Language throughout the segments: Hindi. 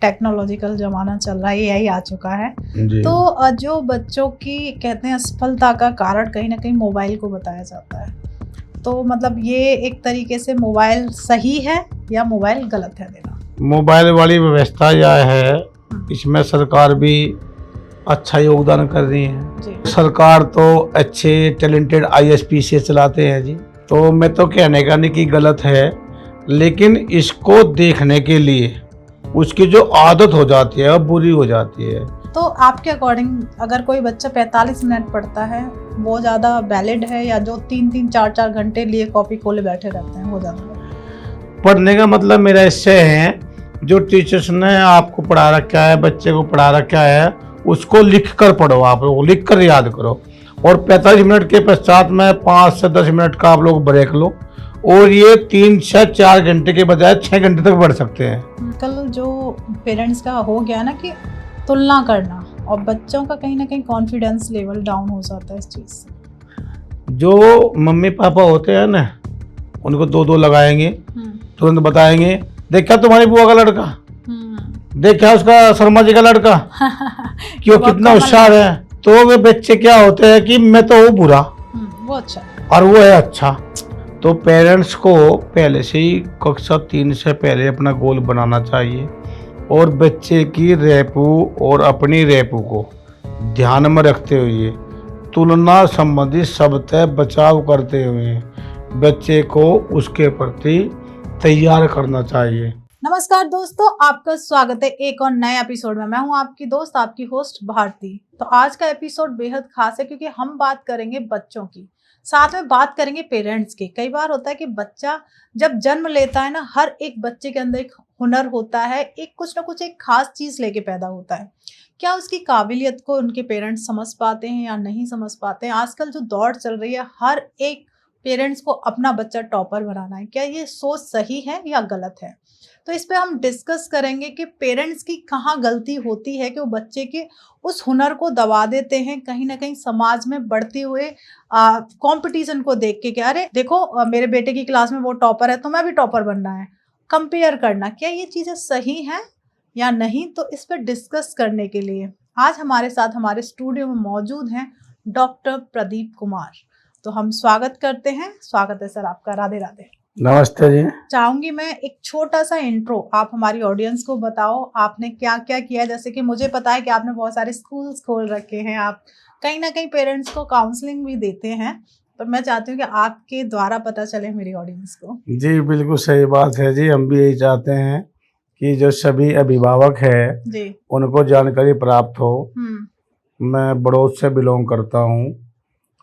टेक्नोलॉजिकल जमाना चल रहा है, एआई आ चुका है। तो जो बच्चों की कहते हैं असफलता का कारण कहीं ना कहीं मोबाइल को बताया जाता है। तो मतलब ये एक तरीके से मोबाइल सही है या मोबाइल गलत है देना? मोबाइल वाली व्यवस्था यह है, इसमें सरकार भी अच्छा योगदान कर रही है जी। सरकार तो अच्छे टैलेंटेड आईएसपी से चलाते हैं जी। तो मैं तो कहने का नहीं कि गलत है, लेकिन इसको देखने के लिए उसकी जो आदत हो जाती है वो बुरी हो जाती है। तो आपके अकॉर्डिंग अगर कोई बच्चा 45 मिनट पढ़ता है वो ज़्यादा वैलिड है, या जो 3-3 4-4 घंटे लिए कॉपी खोले बैठे रहते हैं वो ज़्यादा? पढ़ने का मतलब मेरा इससे है, जो टीचर्स ने आपको पढ़ा रखा है, बच्चे को पढ़ा रखा है, उसको लिख कर पढ़ो, आप लोग लिख कर याद करो। और 45 मिनट के पश्चात में 5 से 10 मिनट का आप लोग ब्रेक लो, और ये 3 से 4 घंटे के बजाय 6 घंटे तक बढ़ सकते हैं। कल जो पेरेंट्स का हो गया ना कि तुलना करना, और बच्चों का कहीं ना कहीं कॉन्फिडेंस लेवल डाउन हो जाता है इस चीज़ से। जो मम्मी पापा होते हैं ना, उनको 2-2 लगाएंगे, तुरंत बताएंगे देखा तुम्हारी बुआ का लड़का, देखा उसका शर्मा जी का लड़का कि वो कितना होशियार है। तो वे बच्चे क्या होते हैं कि मैं तो वो बुरा वो अच्छा और वो है अच्छा। तो पेरेंट्स को पहले से ही कक्षा 3 से पहले अपना गोल बनाना चाहिए, और बच्चे की रेपू और अपनी रेपू को ध्यान में रखते हुए तुलना संबंधी शब्द बचाव करते हुए बच्चे को उसके प्रति तैयार करना चाहिए। नमस्कार दोस्तों, आपका स्वागत है एक और नए एपिसोड में। मैं हूं आपकी दोस्त, आपकी होस्ट भारती। तो आज का एपिसोड बेहद खास है क्योंकि हम बात करेंगे बच्चों की, साथ में बात करेंगे पेरेंट्स की। कई बार होता है कि बच्चा जब जन्म लेता है ना, हर एक बच्चे के अंदर एक हुनर होता है, एक कुछ ना कुछ एक खास चीज लेके पैदा होता है। क्या उसकी काबिलियत को उनके पेरेंट्स समझ पाते हैं या नहीं समझ पाते हैं? आजकल जो दौड़ चल रही है, हर एक पेरेंट्स को अपना बच्चा टॉपर बनाना है। क्या ये सोच सही है या गलत है? तो इस पे हम डिस्कस करेंगे कि पेरेंट्स की कहाँ गलती होती है कि वो बच्चे के उस हुनर को दबा देते हैं, कहीं ना कहीं समाज में बढ़ते हुए कंपटीशन को देख के कि अरे देखो मेरे बेटे की क्लास में वो टॉपर है तो मैं भी टॉपर बनना है, कंपेयर करना। क्या ये चीज़ें सही हैं या नहीं? तो इस पर डिस्कस करने के लिए आज हमारे साथ हमारे स्टूडियो में मौजूद हैं डॉक्टर प्रदीप कुमार। तो हम स्वागत करते हैं। स्वागत है सर आपका। राधे राधे। नमस्ते जी। चाहूंगी मैं एक छोटा सा इंट्रो आप हमारी ऑडियंस को बताओ, आपने क्या क्या किया। जैसे कि मुझे पता है कि आपने बहुत सारे स्कूल्स खोल रखे हैं, आप कहीं ना कहीं पेरेंट्स को काउंसलिंग भी देते हैं, पर मैं चाहती हूँ कि आपके द्वारा पता चले मेरी ऑडियंस को। जी बिल्कुल सही बात है जी, हम भी यही चाहते हैं कि जो सभी अभिभावक है जी उनको जानकारी प्राप्त हो। मैं बड़ौद से बिलोंग करता हूँ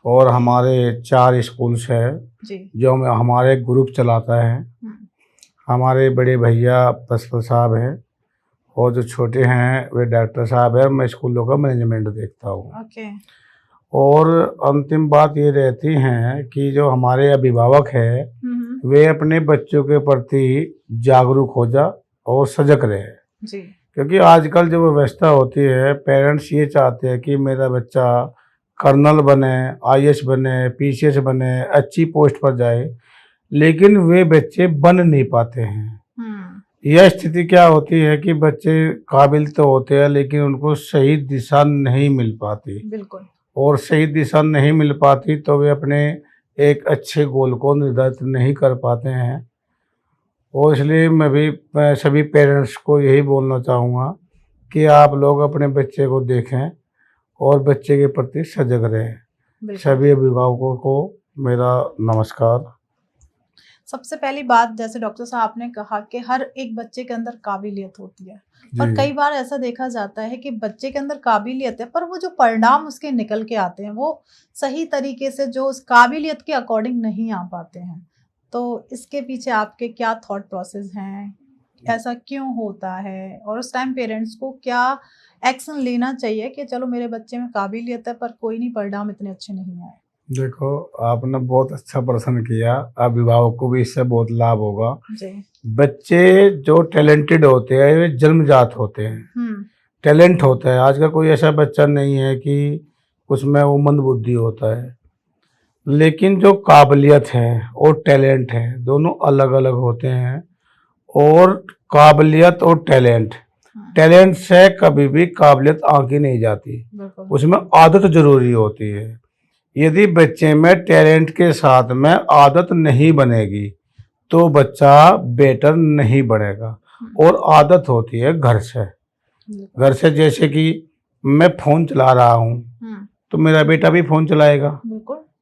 और हमारे 4 स्कूल्स है जो हमारे ग्रुप चलाता है। हमारे बड़े भैया प्रिंसिपल साहब हैं और जो छोटे हैं वे डॉक्टर साहब हैं। मैं स्कूलों का मैनेजमेंट देखता हूँ। और अंतिम बात ये रहती है कि जो हमारे अभिभावक है वे अपने बच्चों के प्रति जागरूक हो जा और सजग रहे जी। क्योंकि आजकल जो व्यवस्था होती है, पेरेंट्स ये चाहते हैं कि मेरा बच्चा कर्नल बने, आईएएस बने, पीसीएस बने, अच्छी पोस्ट पर जाए, लेकिन वे बच्चे बन नहीं पाते हैं। यह स्थिति क्या होती है कि बच्चे काबिल तो होते हैं लेकिन उनको सही दिशा नहीं मिल पाती। बिल्कुल। और सही दिशा नहीं मिल पाती तो वे अपने एक अच्छे गोल को निर्धारित नहीं कर पाते हैं। और इसलिए मैं सभी पेरेंट्स को यही बोलना चाहूँगा कि आप लोग अपने बच्चे को देखें और बच्चे के प्रति सजग रहें। सभी अभिभावकों को मेरा नमस्कार। सबसे पहली बात, जैसे डॉक्टर साहब आपने कहा कि हर एक बच्चे के अंदर काबिलियत होती है, और कई बार ऐसा देखा जाता है कि बच्चे के अंदर काबिलियत है पर वो जो परिणाम उसके निकल के आते हैं वो सही तरीके से जो उस काबिलियत के अकॉर्डिंग नहीं आ पाते हैं। तो इसके पीछे आपके क्या थॉट प्रोसेस हैं? ऐसा क्यों होता है? और उस टाइम पेरेंट्स को क्या एक्शन लेना चाहिए कि चलो मेरे बच्चे में काबिलियत है पर कोई नहीं, परिणाम इतने अच्छे नहीं आए? देखो, आपने बहुत अच्छा प्रश्न किया। अभिभावक को भी इससे बहुत लाभ होगा जी। बच्चे जो टैलेंटेड होते हैं वे जन्मजात होते हैं, टैलेंट होता है। आज का कोई ऐसा बच्चा नहीं है कि उसमें वो मंद बुद्धि होता है, लेकिन जो काबिलियत है और टैलेंट है दोनों अलग अलग होते हैं। और काबिलियत और टैलेंट टैलेंट से कभी भी काबिलियत आंकी नहीं जाती, उसमें आदत जरूरी होती है। यदि बच्चे में टैलेंट के साथ में आदत नहीं बनेगी तो बच्चा बेटर नहीं बनेगा। और आदत होती है घर से। घर से जैसे कि मैं फोन चला रहा हूँ तो मेरा बेटा भी फोन चलाएगा।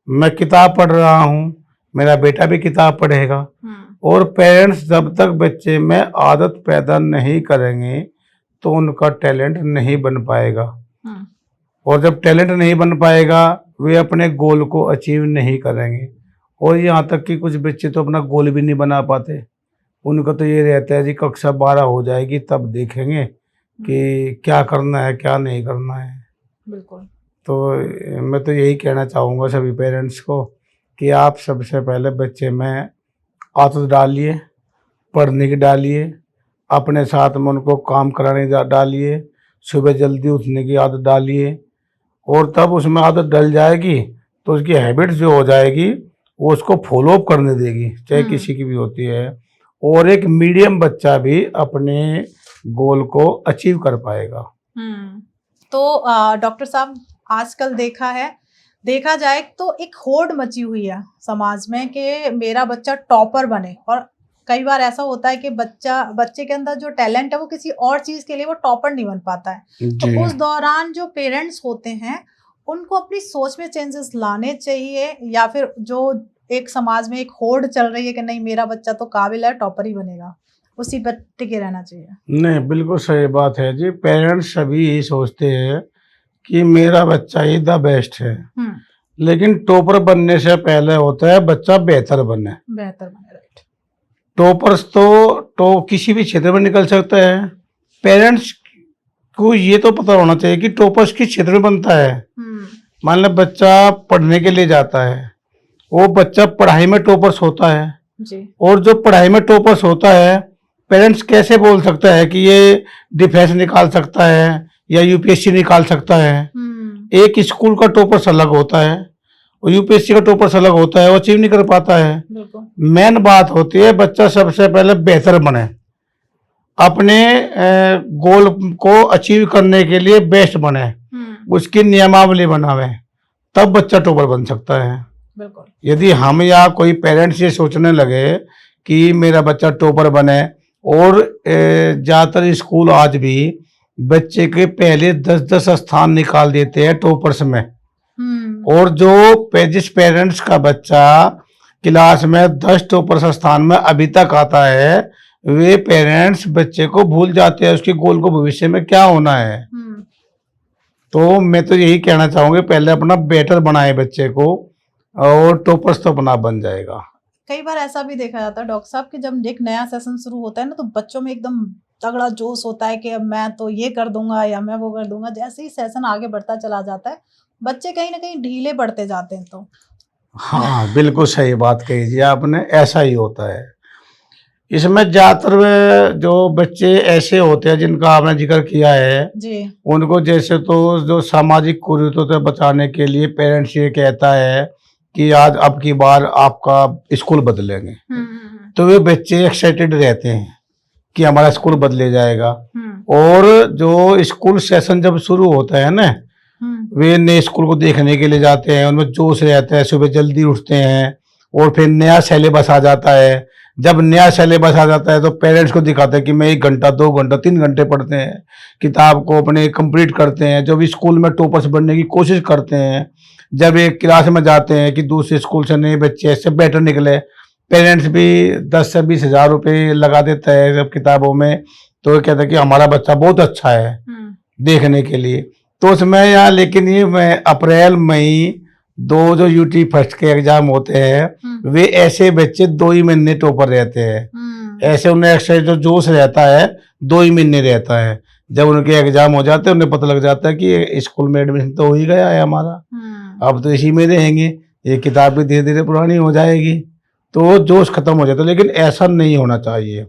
मैं किताब पढ़ रहा हूँ, मेरा बेटा भी किताब पढ़ेगा। और पेरेंट्स जब तक बच्चे में आदत पैदा नहीं करेंगे तो उनका टैलेंट नहीं बन पाएगा। और जब टैलेंट नहीं बन पाएगा वे अपने गोल को अचीव नहीं करेंगे। और यहाँ तक कि कुछ बच्चे तो अपना गोल भी नहीं बना पाते। उनका तो ये रहता है जी कक्षा 12 हो जाएगी तब देखेंगे कि क्या करना है क्या नहीं करना है। बिल्कुल। तो मैं तो यही कहना चाहूँगा सभी पेरेंट्स को कि आप सबसे पहले बच्चे में आदत डालिए, पढ़ने की डालिए, अपने साथ में उनको काम कराने डालिए, सुबह जल्दी उठने की आदत डालिए। और तब उसमें आदत डल जाएगी तो उसकी हैबिट जो हो जाएगी वो उसको फॉलो अप करने देगी, चाहे किसी की भी होती है। और एक मीडियम बच्चा भी अपने गोल को अचीव कर पाएगा। तो डॉक्टर साहब आजकल देखा जाए तो एक होड़ मची हुई है समाज में कि मेरा बच्चा टॉपर बने। और कई बार ऐसा होता है कि बच्चे के अंदर जो टैलेंट है वो किसी और चीज के लिए वो टॉपर नहीं बन पाता है। तो उस दौरान जो पेरेंट्स होते हैं उनको अपनी सोच में चेंजेस लाने चाहिए या फिर जो एक समाज में एक होड़ चल रही है कि नहीं मेरा बच्चा तो काबिल है टॉपर ही बनेगा, उसी पर टिके रहना चाहिए? नहीं, बिल्कुल सही बात है जी। पेरेंट्स सभी यही सोचते हैं कि मेरा बच्चा ही द बेस्ट है। लेकिन टॉपर बनने से पहले होता है बच्चा बेहतर बने। राइट। टॉपर्स तो किसी भी क्षेत्र में निकल सकता है। पेरेंट्स को ये तो पता होना चाहिए कि टॉपर्स किस क्षेत्र में बनता है। मान लो बच्चा पढ़ने के लिए जाता है, वो बच्चा पढ़ाई में टॉपर्स होता है जी। और जो पढ़ाई में टॉपर्स होता है पेरेंट्स कैसे बोल सकता है कि ये डिफेंस निकाल सकता है या यूपीएससी निकाल सकता है। एक स्कूल का टॉपर्स अलग होता है और यूपीएससी का टॉपर्स अलग होता है, वो अचीव नहीं कर पाता है। मेन बात होती है बच्चा सबसे पहले बेहतर बने, अपने गोल को अचीव करने के लिए बेस्ट बने, उसकी नियमावली बनावे, तब बच्चा टॉपर बन सकता है। यदि हम या कोई पेरेंट्स ये सोचने लगे कि मेरा बच्चा टॉपर बने, और ज़्यादातर स्कूल आज भी बच्चे के पहले 10-10 स्थान निकाल देते हैं टॉपर्स में। और जिस पेरेंट्स का बच्चा क्लास में 10 टॉपर्स स्थान में अभी तक आता है वे पेरेंट्स बच्चे को भूल जाते हैं उसके गोल को भविष्य में क्या होना है। तो मैं तो यही कहना चाहूँगी पहले अपना बेटर बनाए बच्चे को और टॉपर्स तो अपना बन जाएगा। कई बार ऐसा भी देखा जाता है डॉक्टर साहब कि जब एक नया सेशन शुरू होता है ना तो बच्चों में एकदम तगड़ा जोश होता है कि अब मैं तो ये कर दूंगा या मैं वो कर दूंगा। जैसे ही सेशन आगे बढ़ता चला जाता है बच्चे कहीं ना कहीं ढीले पड़ते जाते हैं। तो हाँ, बिल्कुल सही बात कही जी आपने, ऐसा ही होता है। इसमें ज्यादातर जो बच्चे ऐसे होते हैं जिनका आपने जिक्र किया है जी, उनको जैसे तो जो सामाजिक कुरीतियों से बचाने के लिए पेरेंट्स ये कहता है कि आज अब की बार आपका स्कूल बदलेंगे, तो वे बच्चे एक्साइटेड रहते हैं कि हमारा स्कूल बदले जाएगा। और जो स्कूल सेशन जब शुरू होता है ना वे नए स्कूल को देखने के लिए जाते हैं, उनमें जोश रहता है, सुबह जल्दी उठते हैं और फिर नया सिलेबस आ जाता है। जब नया सिलेबस आ जाता है तो पेरेंट्स को दिखाते हैं कि मैं 1 घंटा 2 घंटा 3 घंटे पढ़ते हैं, किताब को अपने कंप्लीट करते हैं। जब स्कूल में टॉपर्स बनने की कोशिश करते हैं, जब एक क्लास में जाते हैं कि दूसरे स्कूल से नए बच्चे ऐसे बेटर निकले, पेरेंट्स भी 10 से 20 हज़ार रुपये लगा देता है सब किताबों में, तो वो कहता है कि हमारा बच्चा बहुत अच्छा है देखने के लिए। तो उसमें यहाँ लेकिन ये अप्रैल मई 2 जो यूटी फर्स्ट के एग्जाम होते हैं वे ऐसे बच्चे 2 ही महीने टॉपर रहते हैं। ऐसे उन्हें एक्स्ट्रा जो जोश रहता है 2 ही महीने रहता है। जब उनके एग्जाम हो जाते हैं उन्हें पता लग जाता है कि स्कूल में एडमिशन तो हो ही गया है हमारा, अब तो इसी में रहेंगे, ये किताब भी धीरे धीरे पुरानी हो जाएगी, तो जोश खत्म हो जाता है। लेकिन ऐसा नहीं होना चाहिए।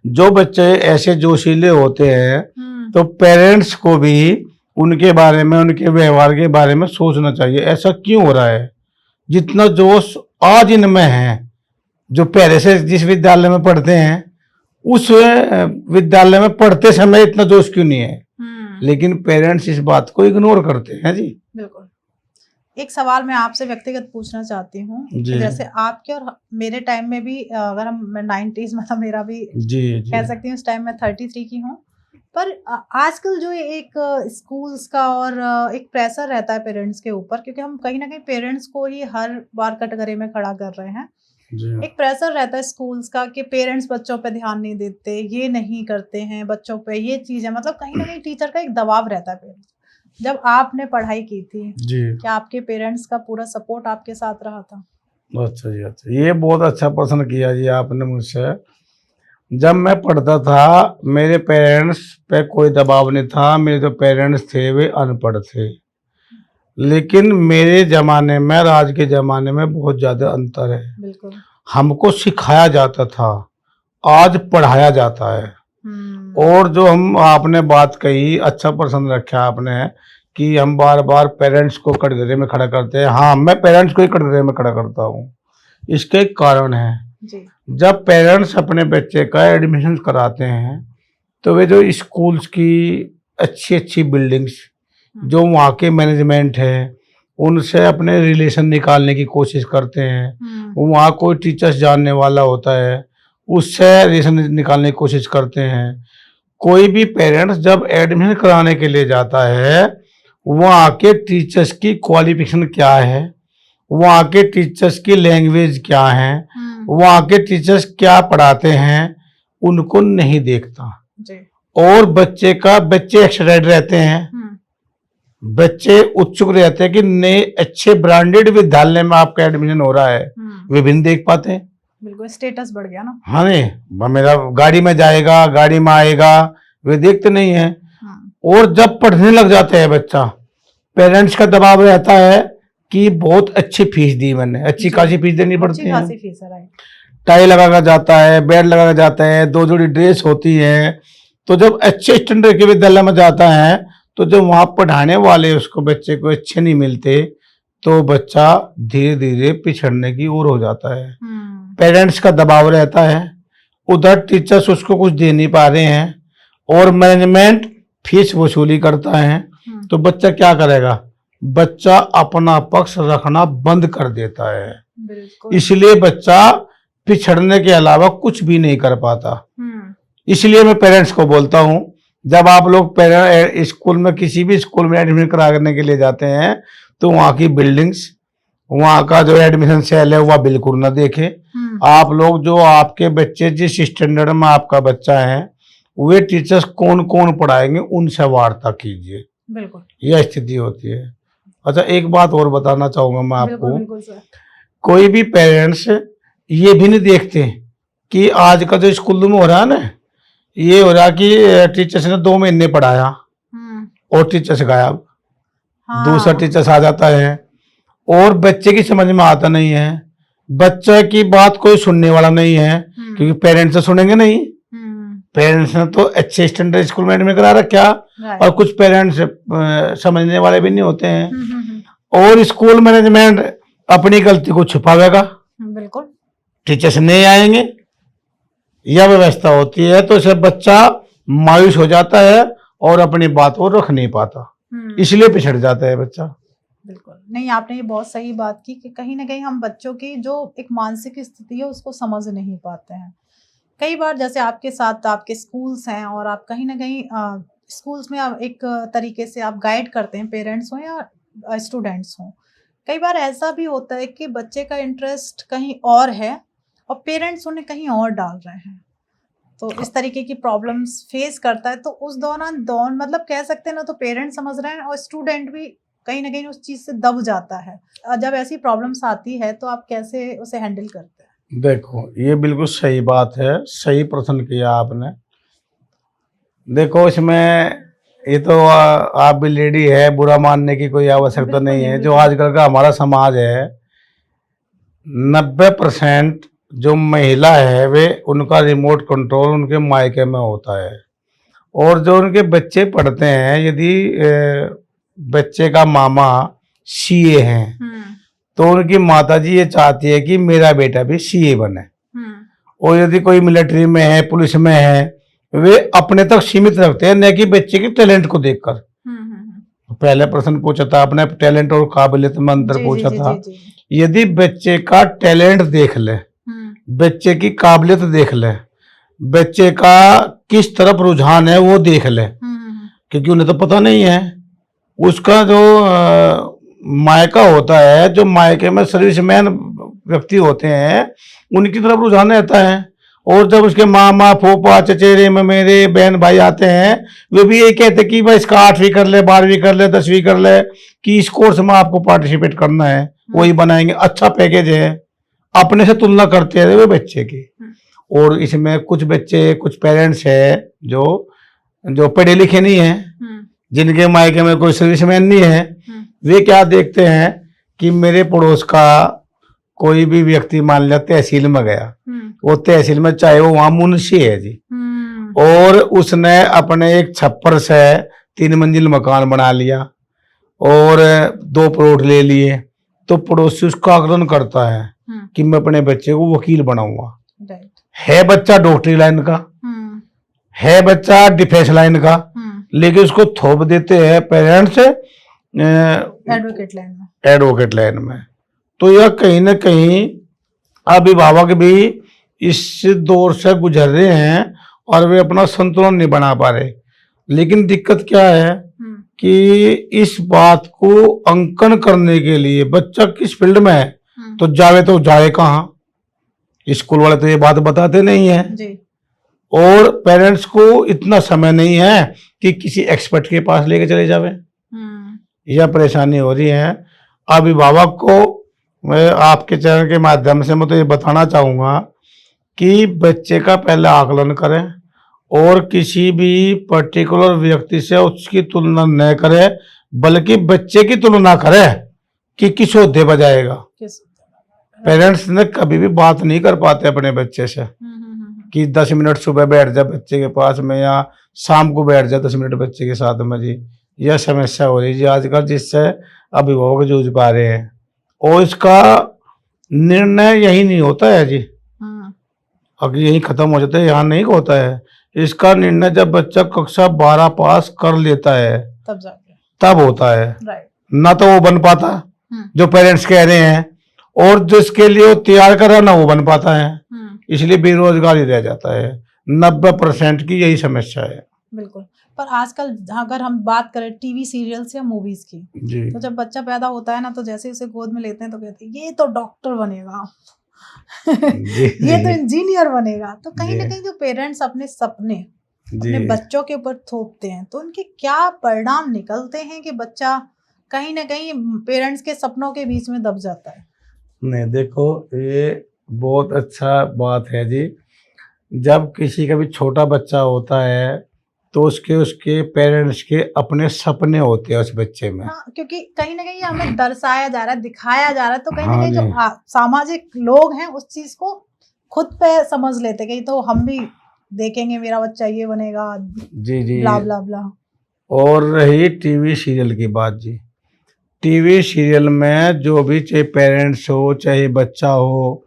जो बच्चे ऐसे जोशीले होते हैं तो पेरेंट्स को भी उनके बारे में उनके व्यवहार के बारे में सोचना चाहिए, ऐसा क्यों हो रहा है। जितना जोश आज इनमें है जो पहले से जिस विद्यालय में पढ़ते हैं उस विद्यालय में पढ़ते समय इतना जोश क्यों नहीं है, लेकिन पेरेंट्स इस बात को इग्नोर करते हैं जी। बिल्कुल। एक सवाल मैं आपसे व्यक्तिगत पूछना चाहती हूँ, जैसे आपके और मेरे टाइम में भी, अगर हम 90s, मतलब मेरा भी जी कह सकती हूँ, उस टाइम में 33 की हूँ, पर आजकल जो एक स्कूल्स का और एक प्रेशर रहता है पेरेंट्स के ऊपर, क्योंकि हम कहीं ना कहीं पेरेंट्स को ही हर बार कटघरे में खड़ा कर रहे हैं। एक प्रेशर रहता है स्कूल्स का कि पेरेंट्स बच्चों पे ध्यान नहीं देते, ये नहीं करते हैं बच्चों पे, ये चीज है, मतलब कहीं ना कहीं टीचर का एक दबाव रहता है पेरेंट्स। जब आपने पढ़ाई की थी जी, क्या आपके पेरेंट्स का पूरा सपोर्ट आपके साथ रहा था? अच्छा जी, अच्छा, ये बहुत अच्छा प्रश्न किया जी आपने मुझसे। जब मैं पढ़ता था मेरे पेरेंट्स पे कोई दबाव नहीं था, मेरे जो पेरेंट्स थे वे अनपढ़ थे, लेकिन मेरे ज़माने में और आज के ज़माने में बहुत ज़्यादा अंतर है। बिल्कुल। हमको सिखाया जाता था, आज पढ़ाया जाता है। और जो हम आपने बात कही, अच्छा प्रश्न रखा आपने कि हम बार बार पेरेंट्स को कटघरे में खड़ा करते हैं। हाँ, मैं पेरेंट्स को ही कटघरे में खड़ा करता हूँ। इसके एक कारण है जी। जब पेरेंट्स अपने बच्चे का एडमिशन कराते हैं तो वे जो स्कूल्स की अच्छी अच्छी बिल्डिंग्स, जो वहाँ के मैनेजमेंट है, उनसे अपने रिलेशन निकालने की कोशिश करते हैं। वहाँ कोई टीचर्स जानने वाला होता है, उससे रिलेशन निकालने की कोशिश करते हैं। कोई भी पेरेंट्स जब एडमिशन कराने के लिए जाता है, वहाँ के टीचर्स की क्वालिफिकेशन क्या है, वहाँ के टीचर्स की लैंग्वेज क्या है, वहाँ के टीचर्स क्या पढ़ाते हैं, उनको नहीं देखता जी। और बच्चे एक्साइटेड रहते हैं, बच्चे उत्सुक रहते हैं कि नए अच्छे ब्रांडेड विद्यालय में आपका एडमिशन हो रहा है, वे भी नहीं देख पाते। बिल्कुल, स्टेटस बढ़ गया ना। हाँ, नहीं मेरा गाड़ी में जाएगा, गाड़ी में आएगा, वे देखते नहीं है। और जब पढ़ने लग जाते हैं बच्चा, पेरेंट्स का दबाव रहता है कि बहुत अच्छी फीस दी मैंने, अच्छी खासी फीस देनी पड़ती है, टाई लगा कर जाता है, बेल्ट लगा कर जाता है, 2 जोड़ी ड्रेस होती है। तो जब अच्छे स्टैंडर्ड के विद्यालय में जाता है तो जब वहाँ पढ़ाने वाले उसको बच्चे को अच्छे नहीं मिलते तो बच्चा धीरे धीरे पिछड़ने की ओर हो जाता है। पेरेंट्स का दबाव रहता है, उधर टीचर्स उसको कुछ दे नहीं पा रहे हैं और मैनेजमेंट फीस वसूली करता है, तो बच्चा क्या करेगा? बच्चा अपना पक्ष रखना बंद कर देता है। इसलिए बच्चा पिछड़ने के अलावा कुछ भी नहीं कर पाता। इसलिए मैं पेरेंट्स को बोलता हूँ, जब आप लोग स्कूल में, किसी भी स्कूल में एडमिशन कराने के लिए जाते हैं तो वहाँ की बिल्डिंग्स, वहाँ का जो एडमिशन सेल है वह बिल्कुल ना देखें। आप लोग जो आपके बच्चे जिस स्टैंडर्ड में आपका बच्चा है, वे टीचर्स कौन कौन पढ़ाएंगे उनसे वार्ता कीजिए। बिल्कुल, यह स्थिति होती है। अच्छा, एक बात और बताना चाहूंगा मैं आपको। बिल्कुल सर। कोई भी पेरेंट्स ये भी नहीं देखते कि आज का जो स्कूल में हो रहा है ना, ये हो रहा कि टीचर्स ने 2 महीने पढ़ाया और टीचर्स गायब, दूसरा टीचर्स आ जाता है और बच्चे की समझ में आता नहीं है, बच्चे की बात कोई सुनने वाला नहीं है, क्योंकि पेरेंट्स तो सुनेंगे नहीं। पेरेंट्स ने तो अच्छे स्टैंडर्ड स्कूल में एडमिशन करा रखा, और कुछ पेरेंट्स समझने वाले भी नहीं होते हैं और स्कूल मैनेजमेंट अपनी गलती को छुपावेगा। बिल्कुल, टीचर्स नहीं आएंगे, यह व्यवस्था होती है, तो इससे बच्चा मायूस हो जाता है और अपनी बात को रख नहीं पाता, इसलिए पिछड़ जाता है बच्चा। बिल्कुल नहीं, आपने ये बहुत सही बात की कि कहीं ना कहीं हम बच्चों की जो एक मानसिक स्थिति है उसको समझ नहीं पाते हैं। कई बार जैसे आपके साथ आपके स्कूल्स हैं और आप कहीं ना कहीं स्कूल्स में आप एक तरीके से आप गाइड करते हैं, पेरेंट्स हो या स्टूडेंट्स हो। कई बार ऐसा भी होता है कि बच्चे का इंटरेस्ट कहीं और है और पेरेंट्स उन्हें कहीं और डाल रहे हैं, तो इस तरीके की प्रॉब्लम्स फेस करता है। तो उस दौरान मतलब कह सकते हैं ना, तो पेरेंट्स समझ रहे हैं और स्टूडेंट भी कहीं ना कहीं उस चीज से दब जाता है। जब ऐसी प्रॉब्लम्स आती है तो आप कैसे उसे हैंडल करते हैं? देखो, ये बिल्कुल सही बात है, सही प्रश्न किया आपने। देखो, इसमें ये तो आप भी लेडी है, बुरा मानने की कोई आवश्यकता नहीं है। जो आजकल का हमारा समाज है, 90% जो महिला है वे, उनका रिमोट कंट्रोल उनके मायके में होता है। और जो उनके बच्चे पढ़ते हैं, यदि बच्चे का मामा सीए हैं तो उनकी माताजी ये चाहती है कि मेरा बेटा भी सीए बने, और यदि कोई मिलिट्री में है, पुलिस में है, वे अपने तक सीमित रखते हैं, न कि बच्चे के टैलेंट को देखकर। पहले प्रश्न पूछा था आपने, टैलेंट और काबिलियत में अंतर पूछा था। यदि बच्चे का टैलेंट देख ले, बच्चे की काबिलियत देख ले, बच्चे का किस तरफ रुझान है वो देख ले, क्योंकि उन्हें तो पता नहीं है। उसका जो मायका होता है, जो मायके में सर्विसमैन व्यक्ति होते हैं, उनकी तरफ रुझान रहता है। और जब उसके मामा, फूफा, चचेरे में मेरे बहन भाई आते हैं, वे भी ये कहते कि भाई इसका 8वीं कर ले, 12वीं कर ले, 10वीं कर ले, कि इस कोर्स में आपको पार्टिसिपेट करना है, वही बनाएंगे, अच्छा पैकेज है। अपने से तुलना करते हैं वे बच्चे की। और इसमें कुछ बच्चे, कुछ पेरेंट्स है जो पढ़े लिखे नहीं है, जिनके मायके में कोई सर्विसमैन नहीं है, वे क्या देखते हैं कि मेरे पड़ोस का कोई भी व्यक्ति मान लिया तहसील में गया, वो तहसील में चाहे वो वहां मुंशी है जी, और उसने अपने एक छप्पर से 3 मंजिल मकान बना लिया और 2 प्लॉट ले लिए, तो पड़ोसी उसका आकलन करता है कि मैं अपने बच्चे को वकील बनाऊंगा। है बच्चा डॉक्टरी लाइन का, है बच्चा डिफेंस लाइन का, लेकिन उसको थोप देते हैं पेरेंट्स एडवोकेट लाइन में। तो यह कहीं ना कहीं अभिभावक भी इस दौर से गुजर रहे हैं और वे अपना संतुलन नहीं बना पा रहे। लेकिन दिक्कत क्या है कि इस बात को अंकन करने के लिए बच्चा किस फील्ड में है तो जाए कहाँ, स्कूल वाले तो ये बात बताते नहीं है जी। और पेरेंट्स को इतना समय नहीं है कि किसी एक्सपर्ट के पास लेके चले जावे। यह परेशानी हो रही है अभिभावक को। मैं आपके चैनल के माध्यम से मैं तो ये बताना चाहूँगा कि बच्चे का पहले आकलन करें और किसी भी पर्टिकुलर व्यक्ति से उसकी तुलना न करें, बल्कि बच्चे की तुलना करें कि किस ओहदे पर जाएगा। पेरेंट्स ने कभी भी बात नहीं कर पाते अपने बच्चे से कि 10 मिनट सुबह बैठ जा बच्चे के पास में, या शाम को बैठ जा 10 मिनट बच्चे के साथ में जी। यह समस्या हो रही है जी आजकल, जिससे अभिभावक जूझ पा रहे हैं। और इसका निर्णय यही नहीं होता है जी, अगर यही खत्म हो जाता है, यहाँ नहीं होता है। इसका निर्णय जब बच्चा कक्षा 12 पास कर लेता है तब होता है, ना तो वो बन पाता जो पेरेंट्स कह रहे हैं, और जिसके लिए वो तैयार कर रहा ना वो बन पाता है, इसलिए बेरोजगार ही रह जाता है। 90% की यही समस्या है। बिल्कुल। पर आजकल अगर हम बात करें टीवी सीरियल्स या मूवीज की जी, तो जब बच्चा पैदा होता है ना, तो जैसे उसे गोद में लेते हैं तो कहते हैं ये तो डॉक्टर बनेगा ये तो इंजीनियर बनेगा। तो कहीं ना कहीं जो पेरेंट्स अपने सपने अपने बच्चों के ऊपर थोपते हैं, तो उनके क्या परिणाम निकलते हैं कि बच्चा कहीं ना कहीं पेरेंट्स के सपनों के बीच में दब जाता है। नहीं, देखो ये बहुत अच्छा बात है जी। जब किसी का भी छोटा बच्चा होता है तो उसके पेरेंट्स के अपने सपने होते हैं उस बच्चे में। हाँ, क्योंकि कहीं ना कहीं हमें दर्शाया जा रहा है, दिखाया जा रहा है, तो कहीं ना कहीं जो सामाजिक लोग हैं उस चीज को खुद पे समझ लेते कि तो हम भी देखेंगे मेरा बच्चा ये बनेगा जी ब्ला ब्ला ब्ला। और रही टीवी सीरियल की बात जी, टीवी सीरियल में जो भी चाहे पेरेंट्स हो चाहे बच्चा हो,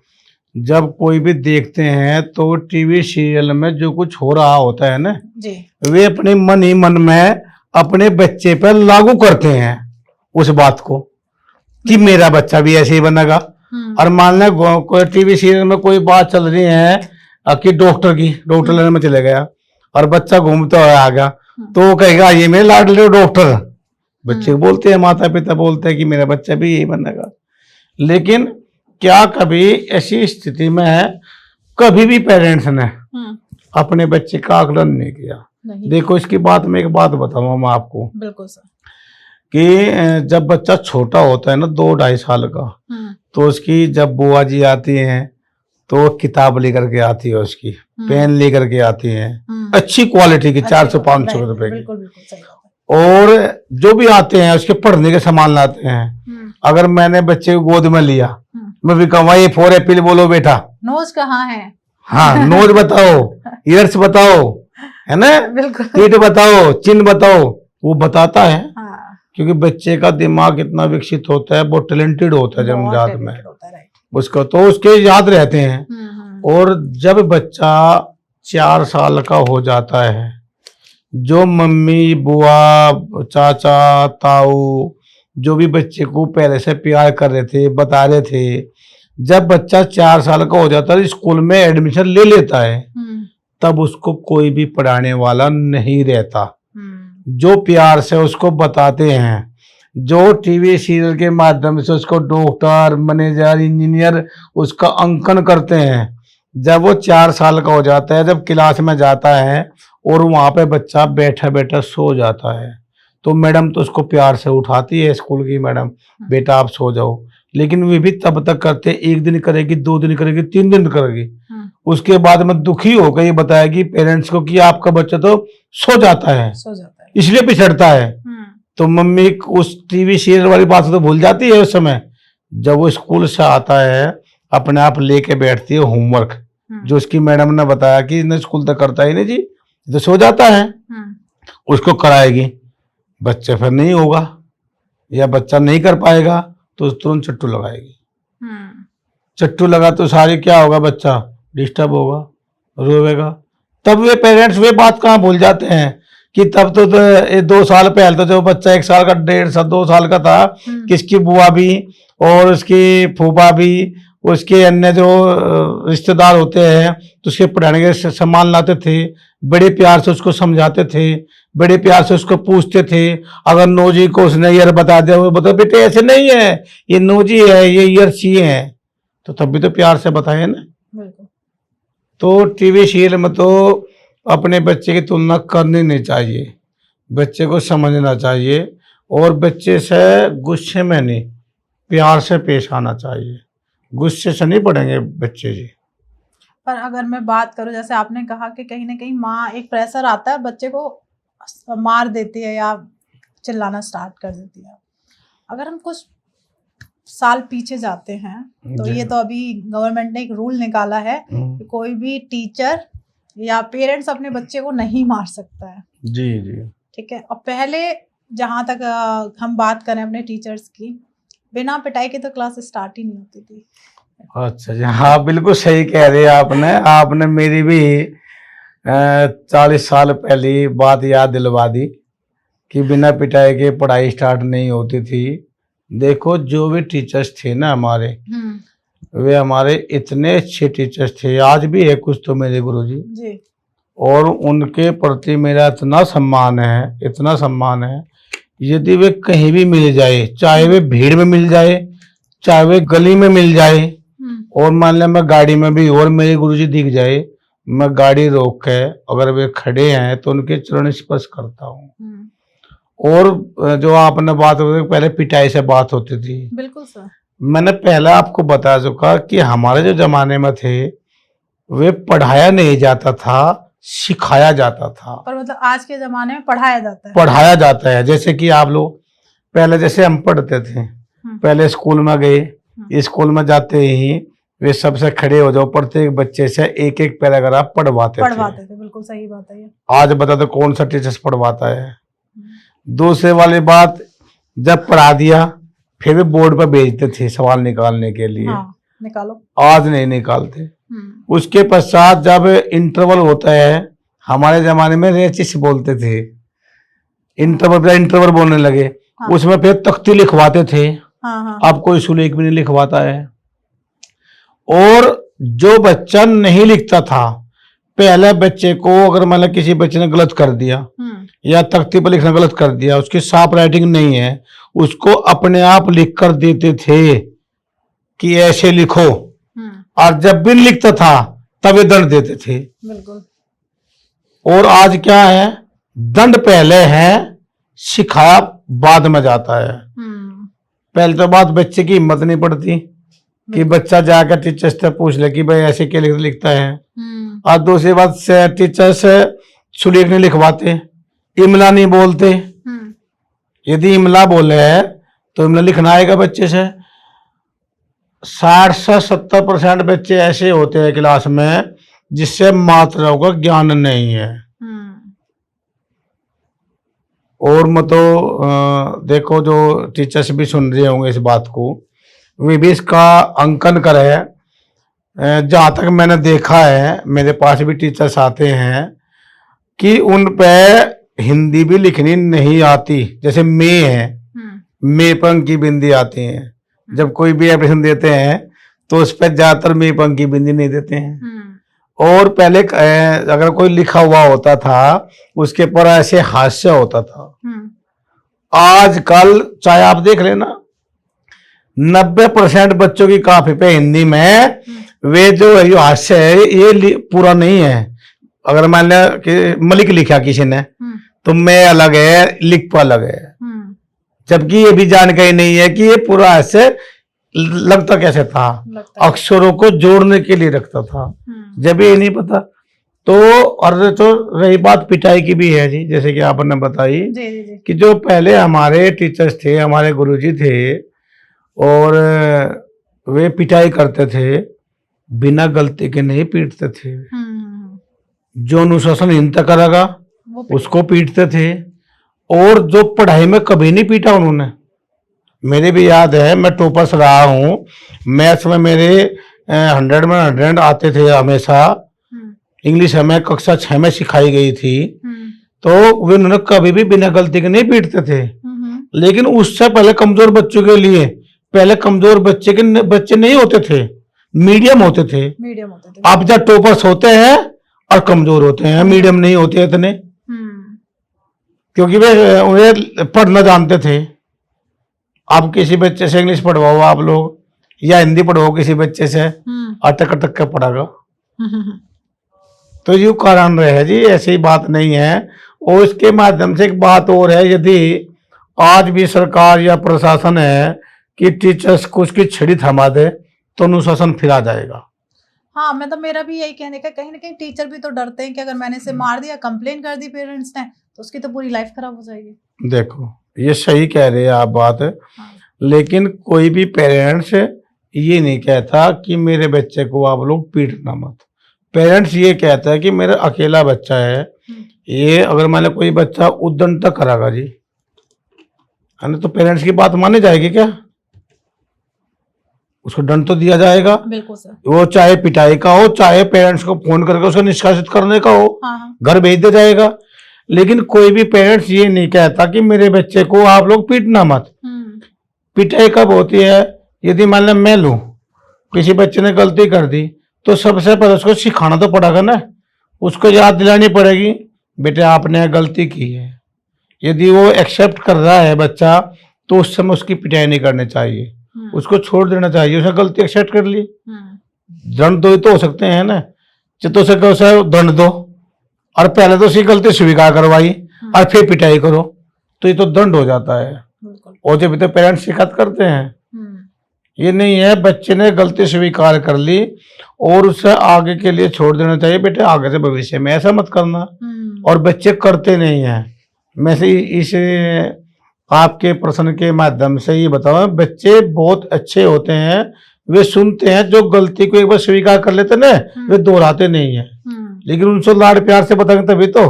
जब कोई भी देखते हैं तो टीवी सीरियल में जो कुछ हो रहा होता है ना जी, वे अपने मन ही मन में अपने बच्चे पर लागू करते हैं उस बात को कि मेरा बच्चा भी ऐसे ही बनेगा। और मान लें कोई टीवी सीरियल में कोई बात चल रही है कि डॉक्टर लेने में चले गया और बच्चा घूमता हुआ आ गया, तो वो कहेगा ये मेरे लाडले डॉक्टर। बच्चे बोलते हैं, माता पिता बोलते हैं कि मेरा बच्चा भी यही बनेगा। लेकिन क्या कभी ऐसी स्थिति में है कभी भी पेरेंट्स ने अपने बच्चे का आकलन नहीं किया? देखो इसकी बात में एक बात बताऊंगा मैं आपको। बिल्कुल सर। कि जब बच्चा छोटा होता है ना 2-2.5 साल का, तो उसकी जब बुआ जी आती हैं तो किताब लेकर के आती है, उसकी पेन लेकर के आती हैं अच्छी क्वालिटी की 400-500 रुपए की, और जो भी आते हैं उसके पढ़ने के सामान लाते हैं। अगर मैंने बच्चे को गोद में लिया, मैं भी कहूँ ये 4 एप्पल बोलो बेटा, नोज कहाँ है, हाँ नोज बताओ, ईयर्स बताओ, है ना, पीठ बताओ, चिन्ह बताओ, वो बताता है। क्योंकि बच्चे का दिमाग इतना विकसित होता है, बहुत टैलेंटेड होता है जन्मजात में उसका, तो उसके याद रहते हैं। और जब बच्चा 4 साल का हो जाता है, जो मम्मी बुआ चाचा ताऊ जो भी बच्चे को पहले से प्यार कर रहे थे, बता रहे थे, जब बच्चा 4 साल का हो जाता है, स्कूल में एडमिशन ले लेता है, तब उसको कोई भी पढ़ाने वाला नहीं रहता। जो प्यार से उसको बताते हैं, जो टीवी सीरियल के माध्यम से उसको डॉक्टर मैनेजर इंजीनियर उसका अंकन करते हैं, जब वो 4 साल का हो जाता है, जब क्लास में जाता है और वहाँ पे बच्चा बैठा बैठा सो जाता है, तो मैडम तो उसको प्यार से उठाती है, स्कूल की मैडम, बेटा आप सो जाओ। लेकिन वे भी तब तक करते, 1 दिन करेगी, 2 दिन करेगी, 3 दिन करेगी, उसके बाद में दुखी होकर ये बताएगी पेरेंट्स को कि आपका बच्चा तो सो जाता है, इसलिए पिछड़ता है। तो मम्मी उस टीवी सीरियल वाली बात तो भूल जाती है उस समय। जब वो स्कूल से आता है, अपने आप लेके बैठती है होमवर्क, जो उसकी मैडम ने बताया कि इन्हें स्कूल तक करता ही नहीं जी, तो सो जाता है, उसको कराएगी। बच्चे फिर नहीं होगा या बच्चा नहीं कर पाएगा तो तुरंत चट्टू लगाएगी। चट्टू लगा तो सारी क्या होगा, बच्चा डिस्टर्ब होगा, रोएगा। तब वे पेरेंट्स वे बात कहाँ भूल जाते हैं कि तब तो 2 साल पहले तो जब बच्चा 1 साल का 1.5 साल 2 साल का था, किसकी बुआ भी और उसकी फूफा भी, उसके अन्य जो रिश्तेदार होते हैं तो उसके पढ़ाने के सामान लाते थे, बड़े प्यार से उसको समझाते थे, बड़े प्यार से उसको पूछते थे। अगर नोजी को उसने ईयर बता दिया, वो बता बेटे ऐसे नहीं है, ये नोजी है, ये ईयर सी है, तो तब भी तो प्यार से बताए ना। तो टीवी सीरियल में तो अपने बच्चे की तुलना करनी नहीं चाहिए, बच्चे को समझना चाहिए और बच्चे से गुस्से में नहीं, प्यार से पेश आना चाहिए। गुस्से से नहीं पढ़ेंगे बच्चे जी। पर अगर मैं बात करूं, जैसे आपने कहा कि कहीं ना कहीं माँ एक प्रेशर आता है, बच्चे को मार देती है या चिल्लाना स्टार्ट कर देती है। अगर हम कुछ साल पीछे जाते हैं तो ये तो अभी गवर्नमेंट ने एक रूल निकाला है कि कोई भी टीचर या पेरेंट्स अपने बच्चे को नहीं मार सकता है। जी जी ठीक है। और पहले जहाँ तक हम बात करें अपने टीचर्स की, बिना पिटाई के तो क्लास स्टार्ट ही नहीं होती थी। अच्छा जी, हाँ बिल्कुल सही कह रहे हैं आपने। आपने मेरी भी 40 साल पहले बात याद दिलवा दी कि बिना पिटाई के पढ़ाई स्टार्ट नहीं होती थी। देखो जो भी टीचर्स थे ना हमारे, वे हमारे इतने अच्छे टीचर्स थे, आज भी है कुछ तो मेरे गुरुजी जी, और उनके प्रति मेरा इतना सम्मान है, इतना सम्मान है। यदि वे कहीं भी मिल जाए, चाहे वे भीड़ में मिल जाए, चाहे वे गली में मिल जाए, और मान लिया मैं गाड़ी में भी और मेरे गुरुजी दिख जाए, मैं गाड़ी रोक के अगर वे खड़े हैं तो उनके चरण स्पर्श करता हूँ। और जो आपने बात पहले पिटाई से बात होती थी, बिल्कुल सर, मैंने पहले आपको बता चुका कि हमारे जो जमाने में थे वे पढ़ाया नहीं जाता था, सिखाया जाता था। पर मतलब आज के जमाने में पढ़ाया जाता है, पढ़ाया जाता है। जैसे कि आप लोग पहले जैसे हम पढ़ते थे, पहले स्कूल में गए, स्कूल में जाते ही वे सबसे खड़े हो जाओ, प्रत्येक बच्चे से एक एक पैराग्राफ पढ़वाते थे। बिल्कुल सही बात है। आज बता दो कौन सा टीचर पढ़वाता है। दूसरे वाली बात, जब पढ़ा दिया फिर बोर्ड पर भेजते थे सवाल निकालने के लिए, निकालो, आज नहीं निकालते। उसके पश्चात जब इंटरवल होता है, हमारे जमाने में रेचिस बोलते थे, इंटरवल बोलने लगे, उसमें फिर तख्ती लिखवाते थे। अब कोई सुलेख भी नहीं लिखवाता है। और जो बच्चा नहीं लिखता था, पहले बच्चे को अगर मतलब किसी बच्चे ने गलत कर दिया या तख्ती पर लिखना गलत कर दिया, उसकी साफ राइटिंग नहीं है, उसको अपने आप लिख कर देते थे कि ऐसे लिखो, और जब भी लिखता था तब दंड देते थे। बिल्कुल। और आज क्या है, दंड पहले है, सिखाया बाद में जाता है। पहले तो बात बच्चे की हिम्मत नहीं पड़ती कि बच्चा जाकर टीचर से पूछ ले कि भाई ऐसे क्या लिखता है। और दूसरी बात से टीचर से सुलेख नहीं लिखवाते, इमला नहीं बोलते। यदि इमला बोले तो इमला लिखना आएगा बच्चे से। 60 से 70% बच्चे ऐसे होते हैं क्लास में जिससे मात्राओं का ज्ञान नहीं है। और मतलब देखो जो टीचर्स भी सुन रहे होंगे इस बात को, वे भी इसका अंकन करें। जहाँ तक मैंने देखा है, मेरे पास भी टीचर्स आते हैं कि उन पे हिंदी भी लिखनी नहीं आती। जैसे मे है, मे पंखी बिंदी आती है। जब कोई भी एप्लीकेशन देते हैं तो उस पर ज्यादातर मे पंखी बिंदी नहीं देते हैं। और पहले अगर कोई लिखा हुआ होता था उसके ऊपर ऐसे हास्य होता था। आजकल चाहे आप देख लेना 90% बच्चों की कॉपी पे हिंदी में वे जो हास्य है ये पूरा नहीं है। अगर मान लिया कि मलिक लिखा किसी ने तो मैं अलग है, लिख पर अलग है, जबकि ये भी जानकारी नहीं है कि ये पूरा ऐसे लगता कैसे था, अक्षरों को जोड़ने के लिए रखता था, जब ये नहीं पता। तो और तो रही बात पिटाई की भी है जी, जैसे कि आपने बताई जी। कि जो पहले हमारे टीचर्स थे, हमारे गुरुजी थे, और वे पिटाई करते थे, बिना गलती के नहीं पीटते थे। जो अनुशासनहीनता करेगा उसको पीटते थे, और जो पढ़ाई में कभी नहीं पीटा उन्होंने। मेरे भी याद है, मैं टॉपर्स रहा हूँ, मैथ्स में मेरे 100 में 100 आते थे हमेशा। इंग्लिश हमें कक्षा 6 में सिखाई गई थी, तो वे उन्होंने कभी भी बिना गलती के नहीं पीटते थे। लेकिन उससे पहले कमजोर बच्चों के लिए, पहले कमजोर बच्चे नहीं होते थे, मीडियम होते थे। अब जब टॉपर्स होते हैं और कमजोर होते हैं, मीडियम नहीं होते इतने, क्योंकि वे उन्हें पढ़ना जानते थे। आप किसी बच्चे से इंग्लिश पढ़वाओ आप लोग, या हिंदी पढ़वाओ किसी बच्चे से, अटक अटक के पढ़ागा। तो ये कारण रहे जी, ऐसी बात नहीं है। और इसके माध्यम से एक बात और है, यदि आज भी सरकार या प्रशासन है कि टीचर्स को उसकी छड़ी थमा दे तो अनुशासन फिर आ जाएगा। हाँ, मतलब मेरा भी यही कहने का, कहीं ना कहीं टीचर भी तो डरते हैं कि अगर मैंने इसे मार दिया, कंप्लेन कर दी पेरेंट्स ने, तो उसकी तो पूरी लाइफ खराब हो जाएगी। देखो ये सही कह रहे हैं आप बात, लेकिन कोई भी पेरेंट्स ये नहीं कहता कि मेरे बच्चे को आप लोग पीटना मत। पेरेंट्स ये कहता है कि मेरा अकेला बच्चा है, ये अगर मान लो कोई बच्चा उद्दंड तक करागा जी, है ना, तो पेरेंट्स की बात मानी जाएगी क्या? उसको दंड तो दिया जाएगा। बिल्कुल सर। वो चाहे पिटाई का हो, चाहे पेरेंट्स को फोन करके उसको निष्कासित करने का हो, घर भेज दिया जाएगा। लेकिन कोई भी पेरेंट्स ये नहीं कहता कि मेरे बच्चे को आप लोग पीटना मत। पिटाई कब होती है? यदि मान लो मैं लूं, किसी बच्चे ने गलती कर दी, तो सबसे पहले उसको सिखाना तो पड़ेगा ना, उसको याद दिलानी पड़ेगी, बेटे आपने गलती की है। यदि वो एक्सेप्ट कर रहा है बच्चा, तो उस समय उसकी पिटाई नहीं करनी चाहिए, उसको छोड़ देना चाहिए। उसने गलती एक्सेप्ट कर ली, दंड दो ही तो हो सकते हैं ना, तो उसे दंड दो, और पहले तो उसकी गलती स्वीकार करवाई और फिर पिटाई करो, तो ये तो दंड हो जाता है। और जब तो पेरेंट्स शिकायत करते हैं, ये नहीं है बच्चे ने गलती स्वीकार कर ली और उसे आगे के लिए छोड़ देना चाहिए, बेटे आगे से भविष्य में ऐसा मत करना। और बच्चे करते नहीं हैं। मैं से इस आपके प्रश्न के माध्यम से ये बताऊं, बच्चे बहुत अच्छे होते हैं, वे सुनते हैं, जो गलती को एक बार स्वीकार कर लेते ना, वे दोहराते नहीं है। लेकिन उनसे लाड प्यार से बताएंगे तभी तो,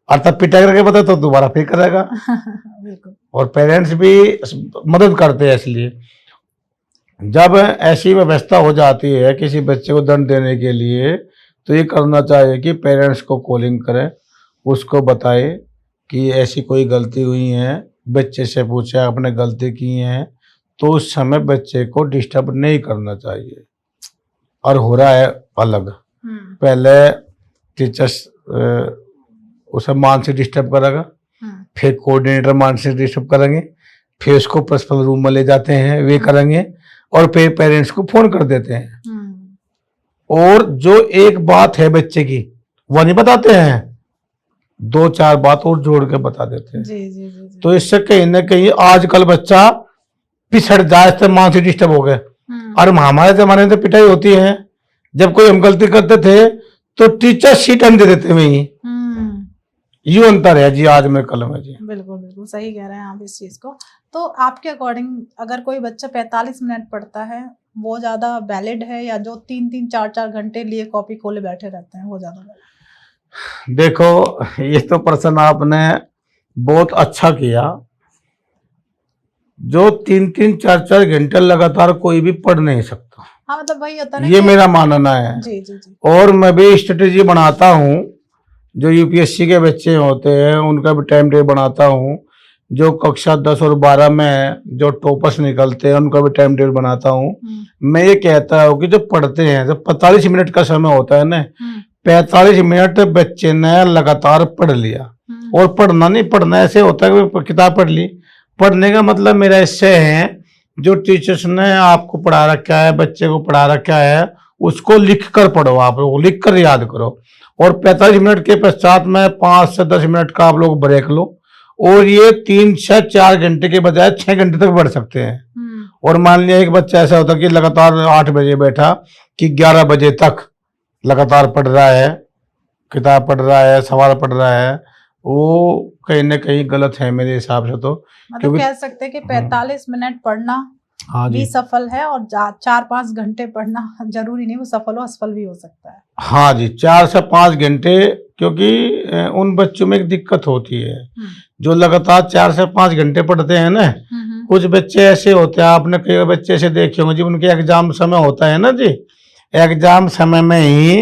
और तब पिटाई करके बताए तो दोबारा फिर करेगा। और पेरेंट्स भी मदद करते हैं। इसलिए जब ऐसी व्यवस्था हो जाती है किसी बच्चे को दंड देने के लिए, तो ये करना चाहिए कि पेरेंट्स को कॉलिंग करें, उसको बताए कि ऐसी कोई गलती हुई है, बच्चे से पूछे आपने गलती की है, तो उस समय बच्चे को डिस्टर्ब नहीं करना चाहिए। और हो रहा है अलग, पहले टीचर्स उसे मानसिक डिस्टर्ब करेगा, फिर कोऑर्डिनेटर मानसिक डिस्टर्ब करेंगे, फिर उसको पर्सनल रूम में ले जाते हैं, वे करेंगे, और फिर पेरेंट्स को फोन कर देते हैं। और जो एक बात है बच्चे की वो नहीं बताते हैं, 2-4 बात और जोड़ के बता देते हैं। जी। तो इससे कहीं ना कहीं आजकल बच्चा पिछड़ जाए, इससे मानसिक डिस्टर्ब हो गए। और हमारे जमाने में तो पिटाई होती है, जब कोई हम गलती करते थे तो टीचर सीट दे देते वही। ये अंतर है जी आज में कल में जी। बिल्कुल बिल्कुल सही कह रहे हैं आप इस चीज को। तो आपके अकॉर्डिंग अगर कोई बच्चा 45 मिनट पढ़ता है, वो ज्यादा वैलिड है, या जो 3-3 4-4 घंटे लिए कॉपी खोले बैठे रहते हैं वो ज्यादा वैलिड? देखो ये तो प्रश्न आपने बहुत अच्छा किया। जो 3-3 4-4 घंटे लगातार कोई भी पढ़ नहीं सकता, हाँ मतलब वही होता है ना ये कि- मेरा मानना है। जी जी जी। और मैं भी स्ट्रेटेजी बनाता हूँ, जो यूपीएससी के बच्चे होते हैं उनका भी टाइम टेबल बनाता हूँ, जो कक्षा 10 और 12 में जो टॉपर्स निकलते हैं उनका भी टाइम टेबल बनाता हूँ। मैं ये कहता हूँ कि जो पढ़ते हैं, जब 45 मिनट का समय होता है ना, 45 मिनट बच्चे ने लगातार पढ़ लिया। और पढ़ना नहीं, पढ़ना ऐसे होता है कि किताब पढ़ ली। पढ़ने का मतलब मेरा इससे है, जो टीचर्स ने आपको पढ़ा रखा है, बच्चे को पढ़ा रखा है, उसको लिख कर पढ़ो, आप लोग लिख कर याद करो। और 45 मिनट के पश्चात में 5 से 10 मिनट का आप लोग ब्रेक लो, और ये 3 से 4 घंटे के बजाय 6 घंटे तक बढ़ सकते हैं। और मान लिया एक बच्चा ऐसा होता कि लगातार 8 बजे बैठा कि 11 बजे तक लगातार पढ़ रहा है, किताब पढ़ रहा है, सवाल पढ़ रहा है, वो कहीं ना कहीं गलत है मेरे हिसाब से। तो मतलब कह सकते हैं कि 45 मिनट पढ़ना हाँ भी सफल है, और 4-5 घंटे पढ़ना जरूरी नहीं वो सफल हो, असफल भी हो सकता है। हाँ जी, 4 से 5 घंटे, क्योंकि उन बच्चों में एक दिक्कत होती है जो लगातार 4 से 5 घंटे पढ़ते हैं ना। कुछ बच्चे ऐसे होते हैं, आपने कई बच्चे ऐसे देखे होंगे जी, उनके एग्जाम समय होता है ना जी, एग्जाम समय में ही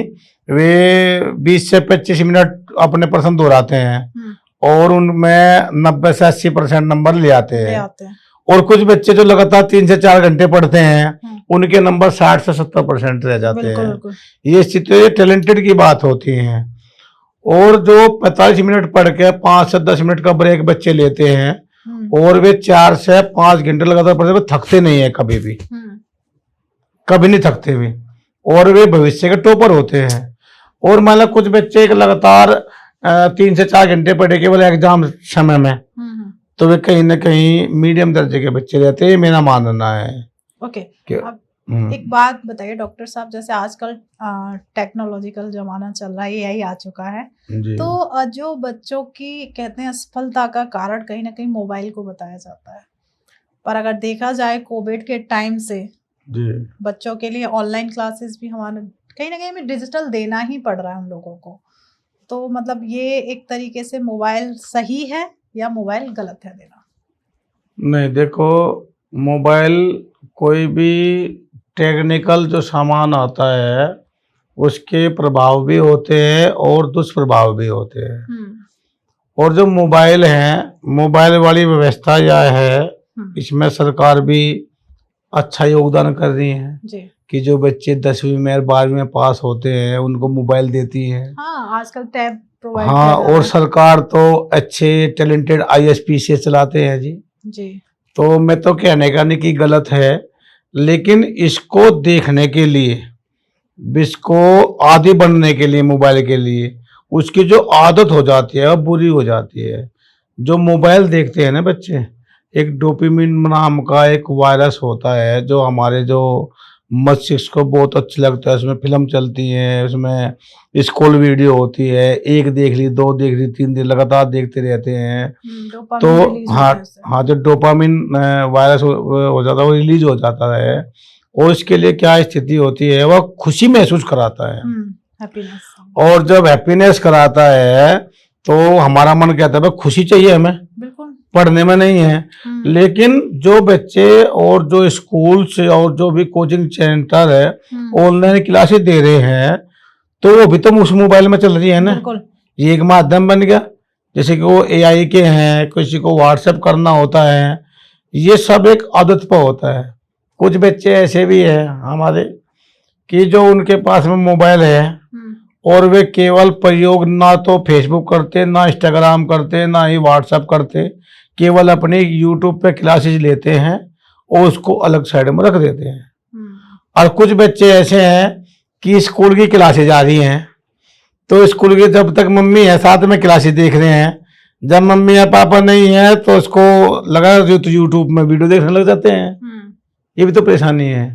वे 20 से 25 मिनट अपने प्रश्न दोहराते हैं और उनमें 90 से 80% नंबर ले आते हैं। और कुछ बच्चे जो लगातार 3 से 4 घंटे पढ़ते हैं उनके नंबर 60 से 70% रह जाते हैं। ये स्थिति टैलेंटेड की बात होती है। और जो 45 मिनट पढ़ के 5 से 10 मिनट का ब्रेक बच्चे लेते हैं और वे 4 से 5 घंटे लगातार पढ़ते, वे थकते नहीं है कभी भी, कभी नहीं थकते हुए, और वे भविष्य के टॉपर होते हैं। और मान लो कुछ बच्चे एक लगातार 3 से 4 घंटे पढ़े केवल एग्जाम समय में, तो वे कहीं ना कहीं मीडियम दर्जे के बच्चे रहते हैं, मेरा मानना है। ओके, अब एक बात बताइए डॉक्टर साहब, जैसे आजकल टेक्नोलॉजिकल जमाना चल रहा है, एआई आ चुका है, तो जो बच्चों की कहते हैं असफलता का कारण कहीं ना कहीं मोबाइल को बताया जाता है, पर अगर देखा जाए कोविड के टाइम से बच्चों के लिए ऑनलाइन क्लासेस भी हमारे कहीं ना कहीं हमें डिजिटल देना ही पड़ रहा है उन लोगों को, तो मतलब ये एक तरीके से मोबाइल सही है या मोबाइल गलत है देना? नहीं, देखो, मोबाइल कोई भी टेक्निकल जो सामान आता है उसके प्रभाव भी होते हैं और दुष्प्रभाव भी होते हैं। और जो मोबाइल है, मोबाइल वाली व्यवस्था यह है, इसमें सरकार भी अच्छा योगदान कर रही है जी। कि जो बच्चे 10वीं में और 12वीं में पास होते हैं उनको मोबाइल देती है। हाँ, आजकल टैब प्रोवाइड हाँ, और सरकार तो अच्छे टैलेंटेड ISPC चलाते हैं जी। तो मैं तो कहने का नहीं कि गलत है, लेकिन इसको देखने के लिए, इसको आदी बनने के लिए, मोबाइल के लिए उसकी जो आदत हो जाती है वो बुरी हो जाती है। जो मोबाइल देखते हैं ना बच्चे, एक डोपामिन नाम का एक वायरस होता है जो हमारे जो मस्तिष्क को बहुत अच्छा लगता है। उसमें फिल्म चलती है, उसमें स्कूल वीडियो होती है, 1 देख ली, 2 देख ली, 3 दिन लगातार देखते रहते हैं। तो हाँ, जो डोपामिन वायरस हो जाता है वो रिलीज हो जाता है, और इसके लिए क्या स्थिति होती है, वह खुशी महसूस कराता है। और जब हैप्पीनेस कराता है तो हमारा मन कहता है खुशी चाहिए हमें, पढ़ने में नहीं है। लेकिन जो बच्चे और जो स्कूल से और जो भी कोचिंग सेंटर है ऑनलाइन क्लासेस दे रहे हैं, तो वो भी तो उस मोबाइल में चल रही है ना। ये एक माध्यम बन गया, जैसे कि वो AI के हैं, किसी को व्हाट्सएप करना होता है, ये सब एक आदत पर होता है। कुछ बच्चे ऐसे भी हैं हमारे कि जो उनके पास में मोबाइल है और वे केवल प्रयोग ना तो फेसबुक करते, ना इंस्टाग्राम करते, ना ही व्हाट्सएप करते, केवल अपने यूट्यूब पे क्लासेस लेते हैं और उसको अलग साइड में रख देते हैं। और कुछ बच्चे ऐसे हैं कि स्कूल की क्लासेस आ रही हैं, तो स्कूल की जब तक मम्मी है साथ में क्लासेस देख रहे हैं, जब मम्मी या पापा नहीं है तो उसको लगा तो यूट्यूब में वीडियो देखने लग जाते हैं। ये भी तो परेशानी है।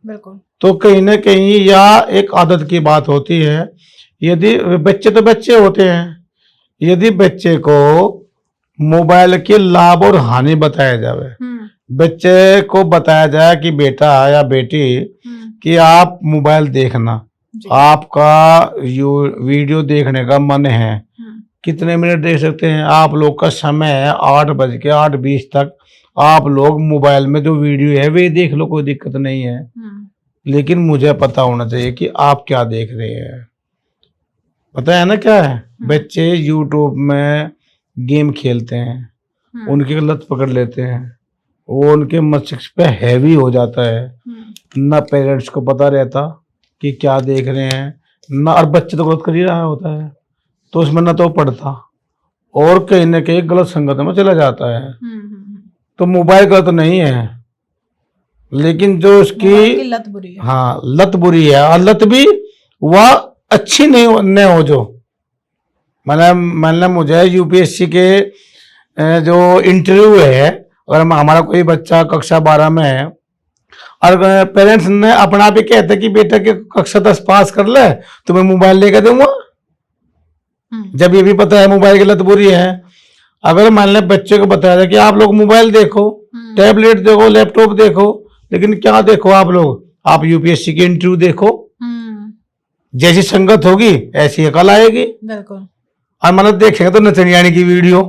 बिल्कुल। तो कहीं ना कहीं यह एक आदत की बात होती है। यदि बच्चे तो बच्चे होते हैं, यदि बच्चे को मोबाइल के लाभ और हानि बताया जाए, बच्चे को बताया जाए कि बेटा या बेटी कि आप मोबाइल देखना, आपका वीडियो देखने का मन है, कितने मिनट देख सकते हैं, आप लोग का समय है 8 बज के 8:20 तक, आप लोग मोबाइल में जो वीडियो है वे देख लो, कोई दिक्कत नहीं है। लेकिन मुझे पता होना चाहिए कि आप क्या देख रहे हैं। पता है ना क्या है, बच्चे यूट्यूब में गेम खेलते हैं, उनकी लत पकड़ लेते हैं, वो उनके मस्तिष्क पे हैवी हो जाता है। ना पेरेंट्स को पता रहता कि क्या देख रहे हैं, ना, और बच्चे तो गलत कर ही रहा होता है, तो उसमें ना तो पढ़ता और कहीं ना कहीं गलत संगत में चला जाता है। तो मोबाइल का तो नहीं है, लेकिन जो उसकी लत बुरी है। हाँ, लत बुरी है, और लत भी वह अच्छी नहीं हो जो मतलब मुझे यूपीएससी के जो इंटरव्यू है, अगर हमारा कोई बच्चा कक्षा 12 में है और पेरेंट्स ने अपना आप ही कहते कि बेटा के कक्षा 10 पास कर ले तो मैं मोबाइल लेकर दूंगा, जब ये भी पता है मोबाइल की लत बुरी है। अगर मान लें बच्चे को बताया जाए कि आप लोग मोबाइल देखो, टैबलेट देखो, लैपटॉप देखो, लेकिन क्या देखो आप लोग, आप यूपीएससी के इंटरव्यू देखो, जैसी संगत होगी ऐसी अकल आएगी। बिल्कुल। और मतलब देखेंगे तो नचनियानी की वीडियो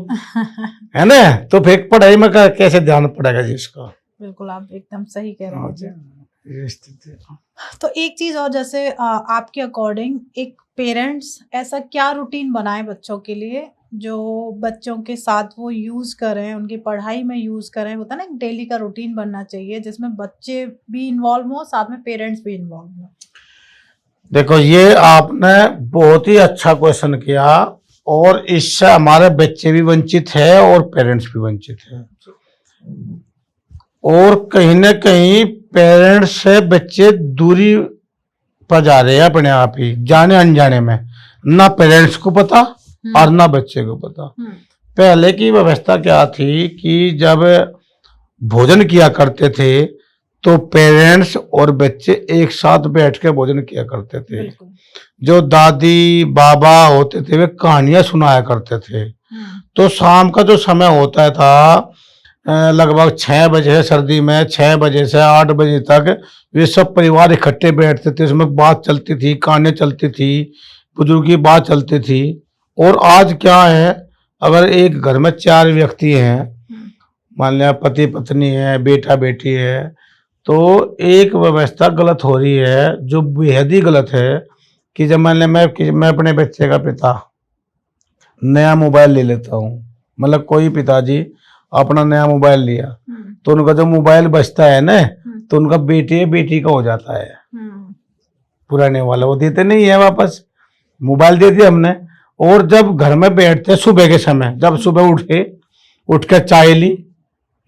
है ना, तो फिर पढ़ाई में कैसे ध्यान पड़ेगा जी इसका। बिल्कुल, आप एकदम सही कह रहे हैं। तो एक चीज और, जैसे आपके अकॉर्डिंग एक पेरेंट्स ऐसा क्या रूटीन बनाए बच्चों के लिए जो बच्चों के साथ वो यूज करें, उनकी पढ़ाई में यूज करें, होता है ना, डेली का रूटीन बनना चाहिए जिसमें बच्चे भी इन्वॉल्व हो, साथ में पेरेंट्स भी इन्वॉल्व हो। देखो, ये आपने बहुत ही अच्छा क्वेश्चन किया, और इससे हमारे बच्चे भी वंचित है और पेरेंट्स भी वंचित है, और कहीं ना कहीं पेरेंट्स से बच्चे दूरी पर जा रहे हैं अपने आप ही, जाने अनजाने में, ना पेरेंट्स को पता और ना बच्चे को पता। पहले की व्यवस्था क्या थी कि जब भोजन किया करते थे तो पेरेंट्स और बच्चे एक साथ बैठ के भोजन किया करते थे। जो दादी बाबा होते थे वे कहानियां सुनाया करते थे। तो शाम का जो समय होता था लगभग 6 बजे, सर्दी में 6 बजे से 8 बजे तक वे सब परिवार इकट्ठे बैठते थे, उसमें बात चलती थी, कहानियां चलती थी, बुजुर्ग की बात चलती थी। और आज क्या है, अगर एक घर में 4 व्यक्ति हैं, मान लिया पति पत्नी है, बेटा बेटी है, तो एक व्यवस्था गलत हो रही है जो बेहद ही गलत है कि जब मैं अपने बच्चे का पिता नया मोबाइल ले लेता हूँ, मतलब कोई पिताजी अपना नया मोबाइल लिया तो उनका जो मोबाइल बचता है ना, तो उनका बेटी का हो जाता है, पुराने वाला वो देते नहीं है वापस, मोबाइल दे दिया हमने। और जब घर में बैठते सुबह के समय, जब सुबह उठ के चाय ली,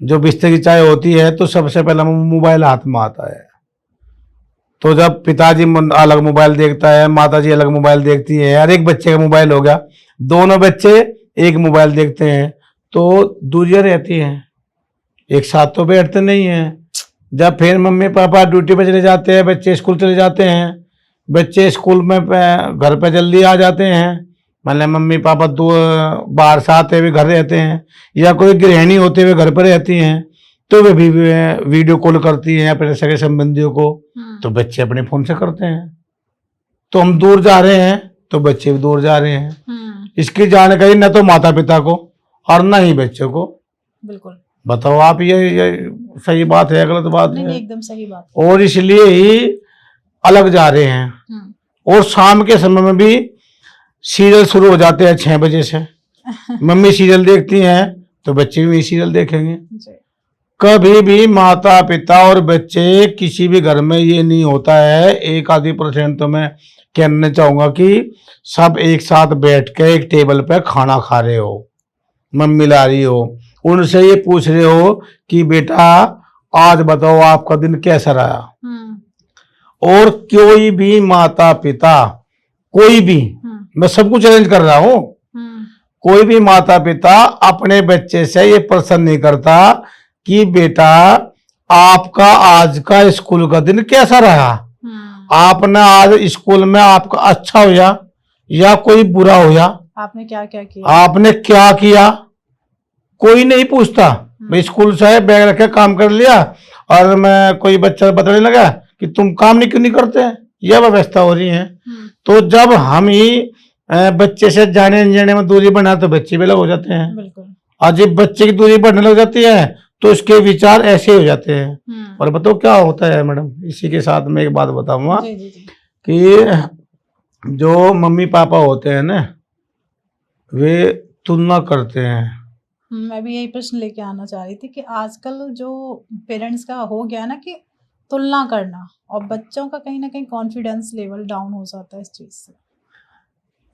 जो बिस्तर की चाय होती है, तो सबसे पहला मोबाइल हाथ में आता है। तो जब पिताजी अलग मोबाइल देखता है, माताजी अलग मोबाइल देखती है, हर एक बच्चे का मोबाइल हो गया, दोनों बच्चे एक मोबाइल देखते हैं, तो दूरियां रहती हैं, एक साथ तो बैठते नहीं हैं। जब फिर मम्मी पापा ड्यूटी पे चले जाते हैं, बच्चे स्कूल चले जाते हैं, बच्चे स्कूल में घर पे जल्दी आ जाते हैं, मतलब मम्मी पापा बाहर से आते हुए घर रहते हैं, या कोई गृहिणी होते हुए घर पर रहती हैं, तो वे भी वीडियो कॉल करती हैं अपने सगे संबंधियों को, तो बच्चे अपने फोन से करते हैं। तो हम दूर जा रहे हैं तो बच्चे भी दूर जा रहे हैं। इसकी जानकारी न तो माता पिता को और न ही बच्चों को। बिल्कुल। बताओ आप, ये सही बात है, गलत बात है? नहीं, एकदम सही बात। और इसलिए ही अलग जा रहे हैं। और शाम के समय में भी सीरियल शुरू हो जाते हैं 6 बजे से। मम्मी सीरियल देखती हैं तो बच्चे भी सीरियल देखेंगे। कभी भी माता पिता और बच्चे, किसी भी घर में ये नहीं होता है, 1-2% तो मैं कहना चाहूंगा कि सब एक साथ बैठ के एक टेबल पे खाना खा रहे हो, मम्मी ला रही हो, उनसे ये पूछ रहे हो कि बेटा आज बताओ आपका दिन कैसा रहा। और कोई भी माता पिता, कोई भी, मैं सबको चैलेंज कर रहा हूं, कोई भी माता पिता अपने बच्चे से ये प्रश्न नहीं करता कि बेटा आपका आज का स्कूल का दिन कैसा रहा, आपने आज स्कूल में आपका अच्छा हुआ या कोई बुरा हुआ, आपने क्या क्या किया, आपने क्या किया, कोई नहीं पूछता। मैं स्कूल से बैग रखे काम कर लिया और मैं कोई बच्चा बताने लगा कि तुम काम नहीं क्यों नहीं करते, यह व्यवस्था हो रही है। तो जब हम ही बच्चे से जाने अनजाने में दूरी बना तो बच्चे भी अलग हो जाते हैं। और जब बच्चे की दूरी बढ़ने लग जाती है तो उसके विचार ऐसे हो जाते हैं। और बताओ क्या होता है मैडम, इसी के साथ मैं एक बात बताऊंगा कि जो मम्मी पापा होते हैं ना, वे तुलना करते हैं। मैं भी यही प्रश्न लेके आना चाह रही थी कि आजकल जो पेरेंट्स का हो गया ना कि तुलना करना, और बच्चों का कहीं ना कहीं कॉन्फिडेंस लेवल डाउन हो जाता है इस चीज से।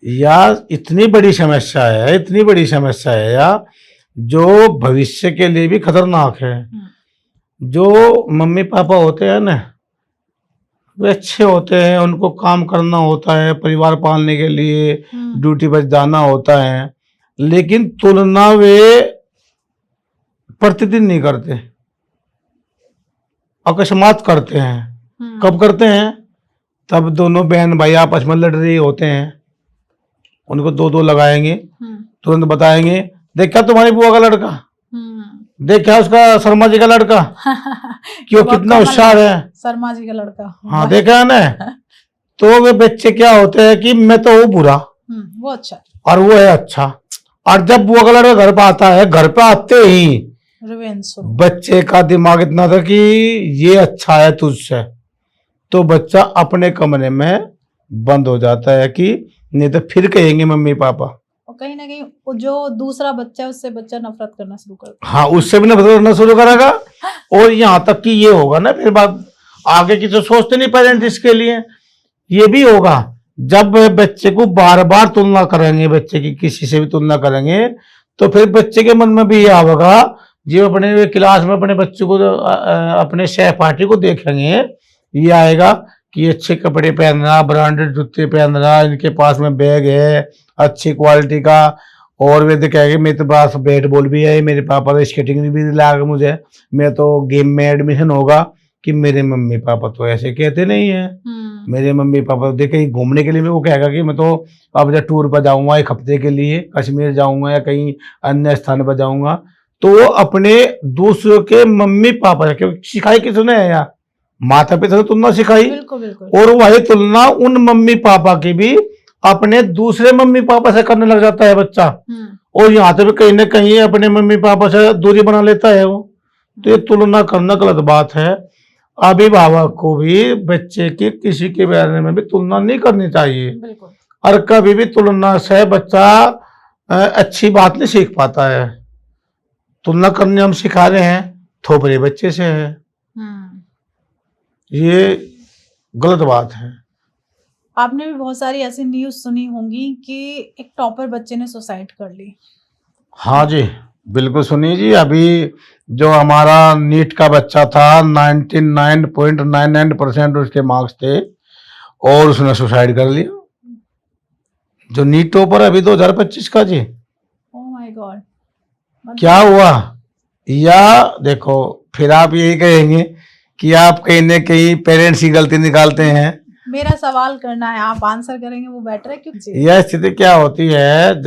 यार इतनी बड़ी समस्या है, इतनी बड़ी समस्या है यार, जो भविष्य के लिए भी खतरनाक है। जो मम्मी पापा होते हैं ना, वे अच्छे होते हैं, उनको काम करना होता है, परिवार पालने के लिए ड्यूटी पर जाना होता है, लेकिन तुलना वे प्रतिदिन नहीं करते, अकस्मात करते हैं। कब करते हैं? तब दोनों बहन भाई आपस में लड़ रहे होते हैं, उनको दो दो लगाएंगे, तुरंत बताएंगे, देखा तुम्हारी बुआ का लड़का, देखा उसका शर्मा जी का लड़का क्यों कितना होशियार है, शर्मा जी का लड़का। हाँ देखा है ना। तो वे बच्चे क्या होते हैं कि मैं तो वो बुरा, वो अच्छा और वो है अच्छा। और जब बुआ का लड़का घर पे आता है, घर पे आते ही बच्चे का दिमाग इतना था कि ये अच्छा है तुझसे, तो बच्चा अपने कमरे में बंद हो जाता है कि नहीं तो फिर कहेंगे मम्मी पापा। और कहीं ना कहीं जो दूसरा बच्चा है उससे बच्चा नफरत करना शुरू कर, हाँ उससे भी नफरत करना शुरू करेगा। और यहाँ तक कि ये होगा ना, फिर बात आगे की तो सोचते नहीं पेरेंट इसके लिए, ये भी होगा जब बच्चे को बार बार तुलना करेंगे, बच्चे की किसी से भी तुलना करेंगे, तो फिर बच्चे के मन में भी ये आएगा, जो अपने क्लास में अपने बच्चे को अपने सहपाठी को देखेंगे, ये आएगा कि अच्छे कपड़े पहन रहा, ब्रांडेड जूते पहन रहा, इनके पास में बैग है अच्छी क्वालिटी का, और वे दिखाएंगे मेरे पास बैट बॉल भी है, मेरे पापा तो स्केटिंग भी दिलाएगा मुझे, मैं तो गेम में एडमिशन होगा। कि मेरे मम्मी पापा तो ऐसे कहते नहीं है, मेरे मम्मी पापा तो कहीं घूमने के लिए भी वो कहेगा कि मैं तो अब जब टूर पर जाऊंगा 1 हफ्ते के लिए, कश्मीर जाऊंगा या कहीं अन्य स्थान पर जाऊंगा, तो वो अपने दूसरों के मम्मी पापा क्योंकि सिखाई किसने है यार, माता पिता ने तुलना सिखाई। बिल्कुल बिल्कुल। और वही तुलना उन मम्मी पापा की भी अपने दूसरे मम्मी पापा से करने लग जाता है बच्चा, और यहाँ से भी कहीं ना कहीं अपने मम्मी पापा से दूरी बना लेता है वो। तो ये तुलना करना गलत बात है। अभिभावक को भी बच्चे की किसी के बारे में भी तुलना नहीं करनी चाहिए, और कभी भी तुलना से बच्चा अच्छी बात नहीं सीख पाता है। तुलना करने हम सिखा रहे हैं, थोपरे बच्चे से है, ये गलत बात है। आपने भी बहुत सारी ऐसी न्यूज़ सुनी होंगी कि एक टॉपर बच्चे ने सुसाइड कर ली। हाँ जी बिल्कुल सुनिए जी, अभी जो हमारा नीट का बच्चा था 99.99% उसके मार्क्स थे, और उसने सुसाइड कर लिया, जो नीट टॉपर अभी 2025 का जी। Oh my God. क्या हुआ? या देखो फिर आप यही कहेंगे कि आप कहीं ना कहीं पेरेंट्स की गलती निकालते हैं। मेरा सवाल करना है, आप आंसर करेंगे वो बेटर है। क्योंकि यह स्थिति क्या होती है,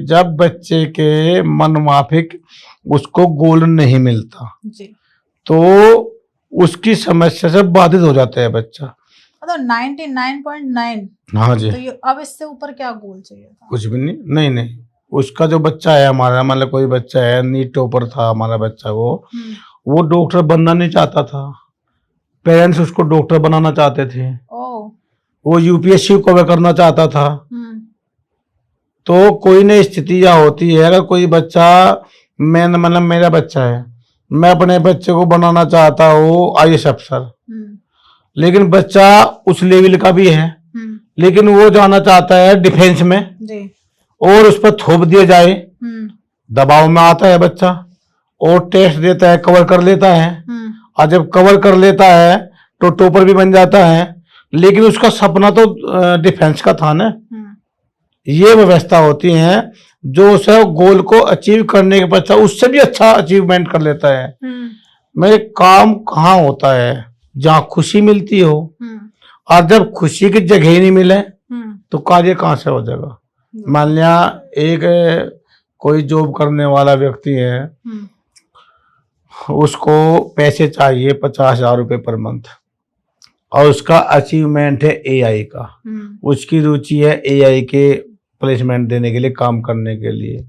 जब बच्चे के मन माफिक उसको गोल नहीं मिलता जी, तो उसकी समस्या से बाधित हो जाता है बच्चा। मतलब 99.9। हाँ जी। तो अब इससे ऊपर क्या गोल चाहिए था? कुछ भी नहीं, नहीं उसका जो बच्चा है हमारा, मतलब कोई बच्चा है नीट टॉपर था हमारा बच्चा, वो डॉक्टर बनना नहीं चाहता था, पेरेंट्स उसको डॉक्टर बनाना चाहते थे। वो यूपीएससी को करना चाहता था। तो कोई न स्थिति यह होती है, अगर कोई बच्चा, मैं मतलब मेरा बच्चा है, मैं अपने बच्चे को बनाना चाहता हूँ आईएएस अफसर, लेकिन बच्चा उस लेवल का भी है, लेकिन वो जाना चाहता है डिफेंस में जी। और उस पर थोप दिया जाए, दबाव में आता है बच्चा, और टेस्ट देता है, कवर कर लेता है, और जब कवर कर लेता है तो टॉपर भी बन जाता है, लेकिन उसका सपना तो डिफेंस का था ना। ये व्यवस्था होती है जो उसे गोल को अचीव करने के पश्चात उससे भी अच्छा अचीवमेंट कर लेता है। मेरे काम कहाँ होता है? जहाँ खुशी मिलती हो, और जब खुशी की जगह ही नहीं मिले तो कार्य कहाँ से हो जाएगा? मान लिया एक कोई जॉब करने वाला व्यक्ति है, उसको पैसे चाहिए 50,000 रुपये पर मंथ, और उसका अचीवमेंट है एआई का, उसकी रुचि है एआई के प्लेसमेंट देने के लिए, काम करने के लिए,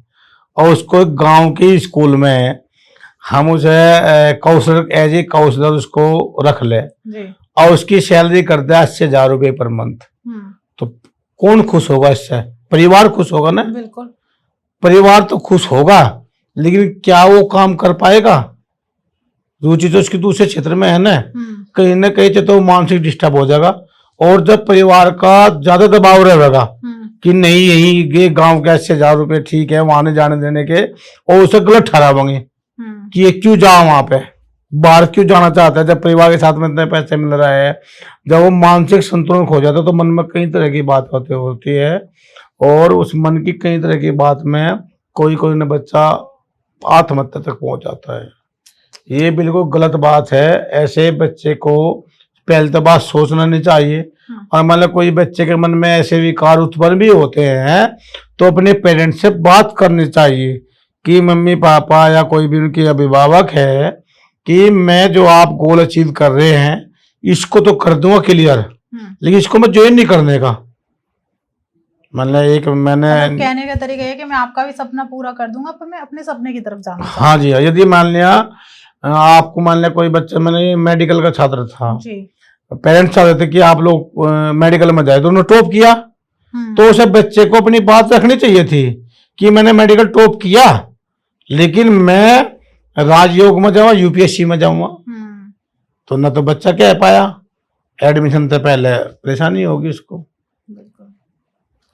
और उसको गांव के स्कूल में हम उसे काउंसलर एज ए काउंसलर उसको रख ले और उसकी सैलरी करते हैं 80,000 रुपये पर मंथ, तो कौन खुश होगा इससे? परिवार खुश होगा ना। बिल्कुल, परिवार तो खुश होगा, लेकिन क्या वो काम कर पाएगा? रुचि तो उसकी दूसरे क्षेत्र में है ना कहीं से तो मानसिक डिस्टर्ब हो जाएगा। और जब परिवार का ज्यादा दबाव रहेगा कि नहीं यही ये गांव के 80,000 रुपये ठीक है, वहां नहीं जाने देने के, और उसे गलत ठहरावेंगे कि ये क्यों जाओ वहां पे, बाहर क्यों जाना चाहता है जब परिवार के साथ में इतने पैसे मिल रहा है। जब वो मानसिक संतुलन खो जाता है तो मन में कई तरह की बात होती है, और उस मन की कई तरह की बात में कोई कोई न बच्चा आत्महत्या तक पहुंच जाता है। ये बिल्कुल गलत बात है। ऐसे बच्चे को पहले तो बात सोचना नहीं चाहिए, और मतलब कोई बच्चे के मन में ऐसे विकार उत्पन्न भी होते हैं तो अपने पेरेंट्स से बात करनी चाहिए कि मम्मी पापा या कोई भी उनके अभिभावक है कि मैं जो आप गोल अचीव कर रहे हैं इसको तो कर दूंगा क्लियर, लेकिन इसको मैं ज्वाइन नहीं करने का। मतलब मैंने कहने का तरीका है कि मैं आपका भी सपना पूरा कर दूंगा पर मैं अपने सपने की तरफ जाना। हाँ जी, यदि मान लिया आपको, मान लिया कोई बच्चा, मैंने मेडिकल का छात्र था जी, पेरेंट्स चाहते थे कि आप लोग मेडिकल में जाए तो उन्होंने टॉप किया, तो उसे बच्चे को अपनी बात रखनी चाहिए थी कि मैंने मेडिकल टॉप किया लेकिन मैं राजयोग में जाऊंगा, यूपीएससी में जाऊंगा, तो न तो बच्चा कह पाया, एडमिशन से पहले परेशानी होगी उसको।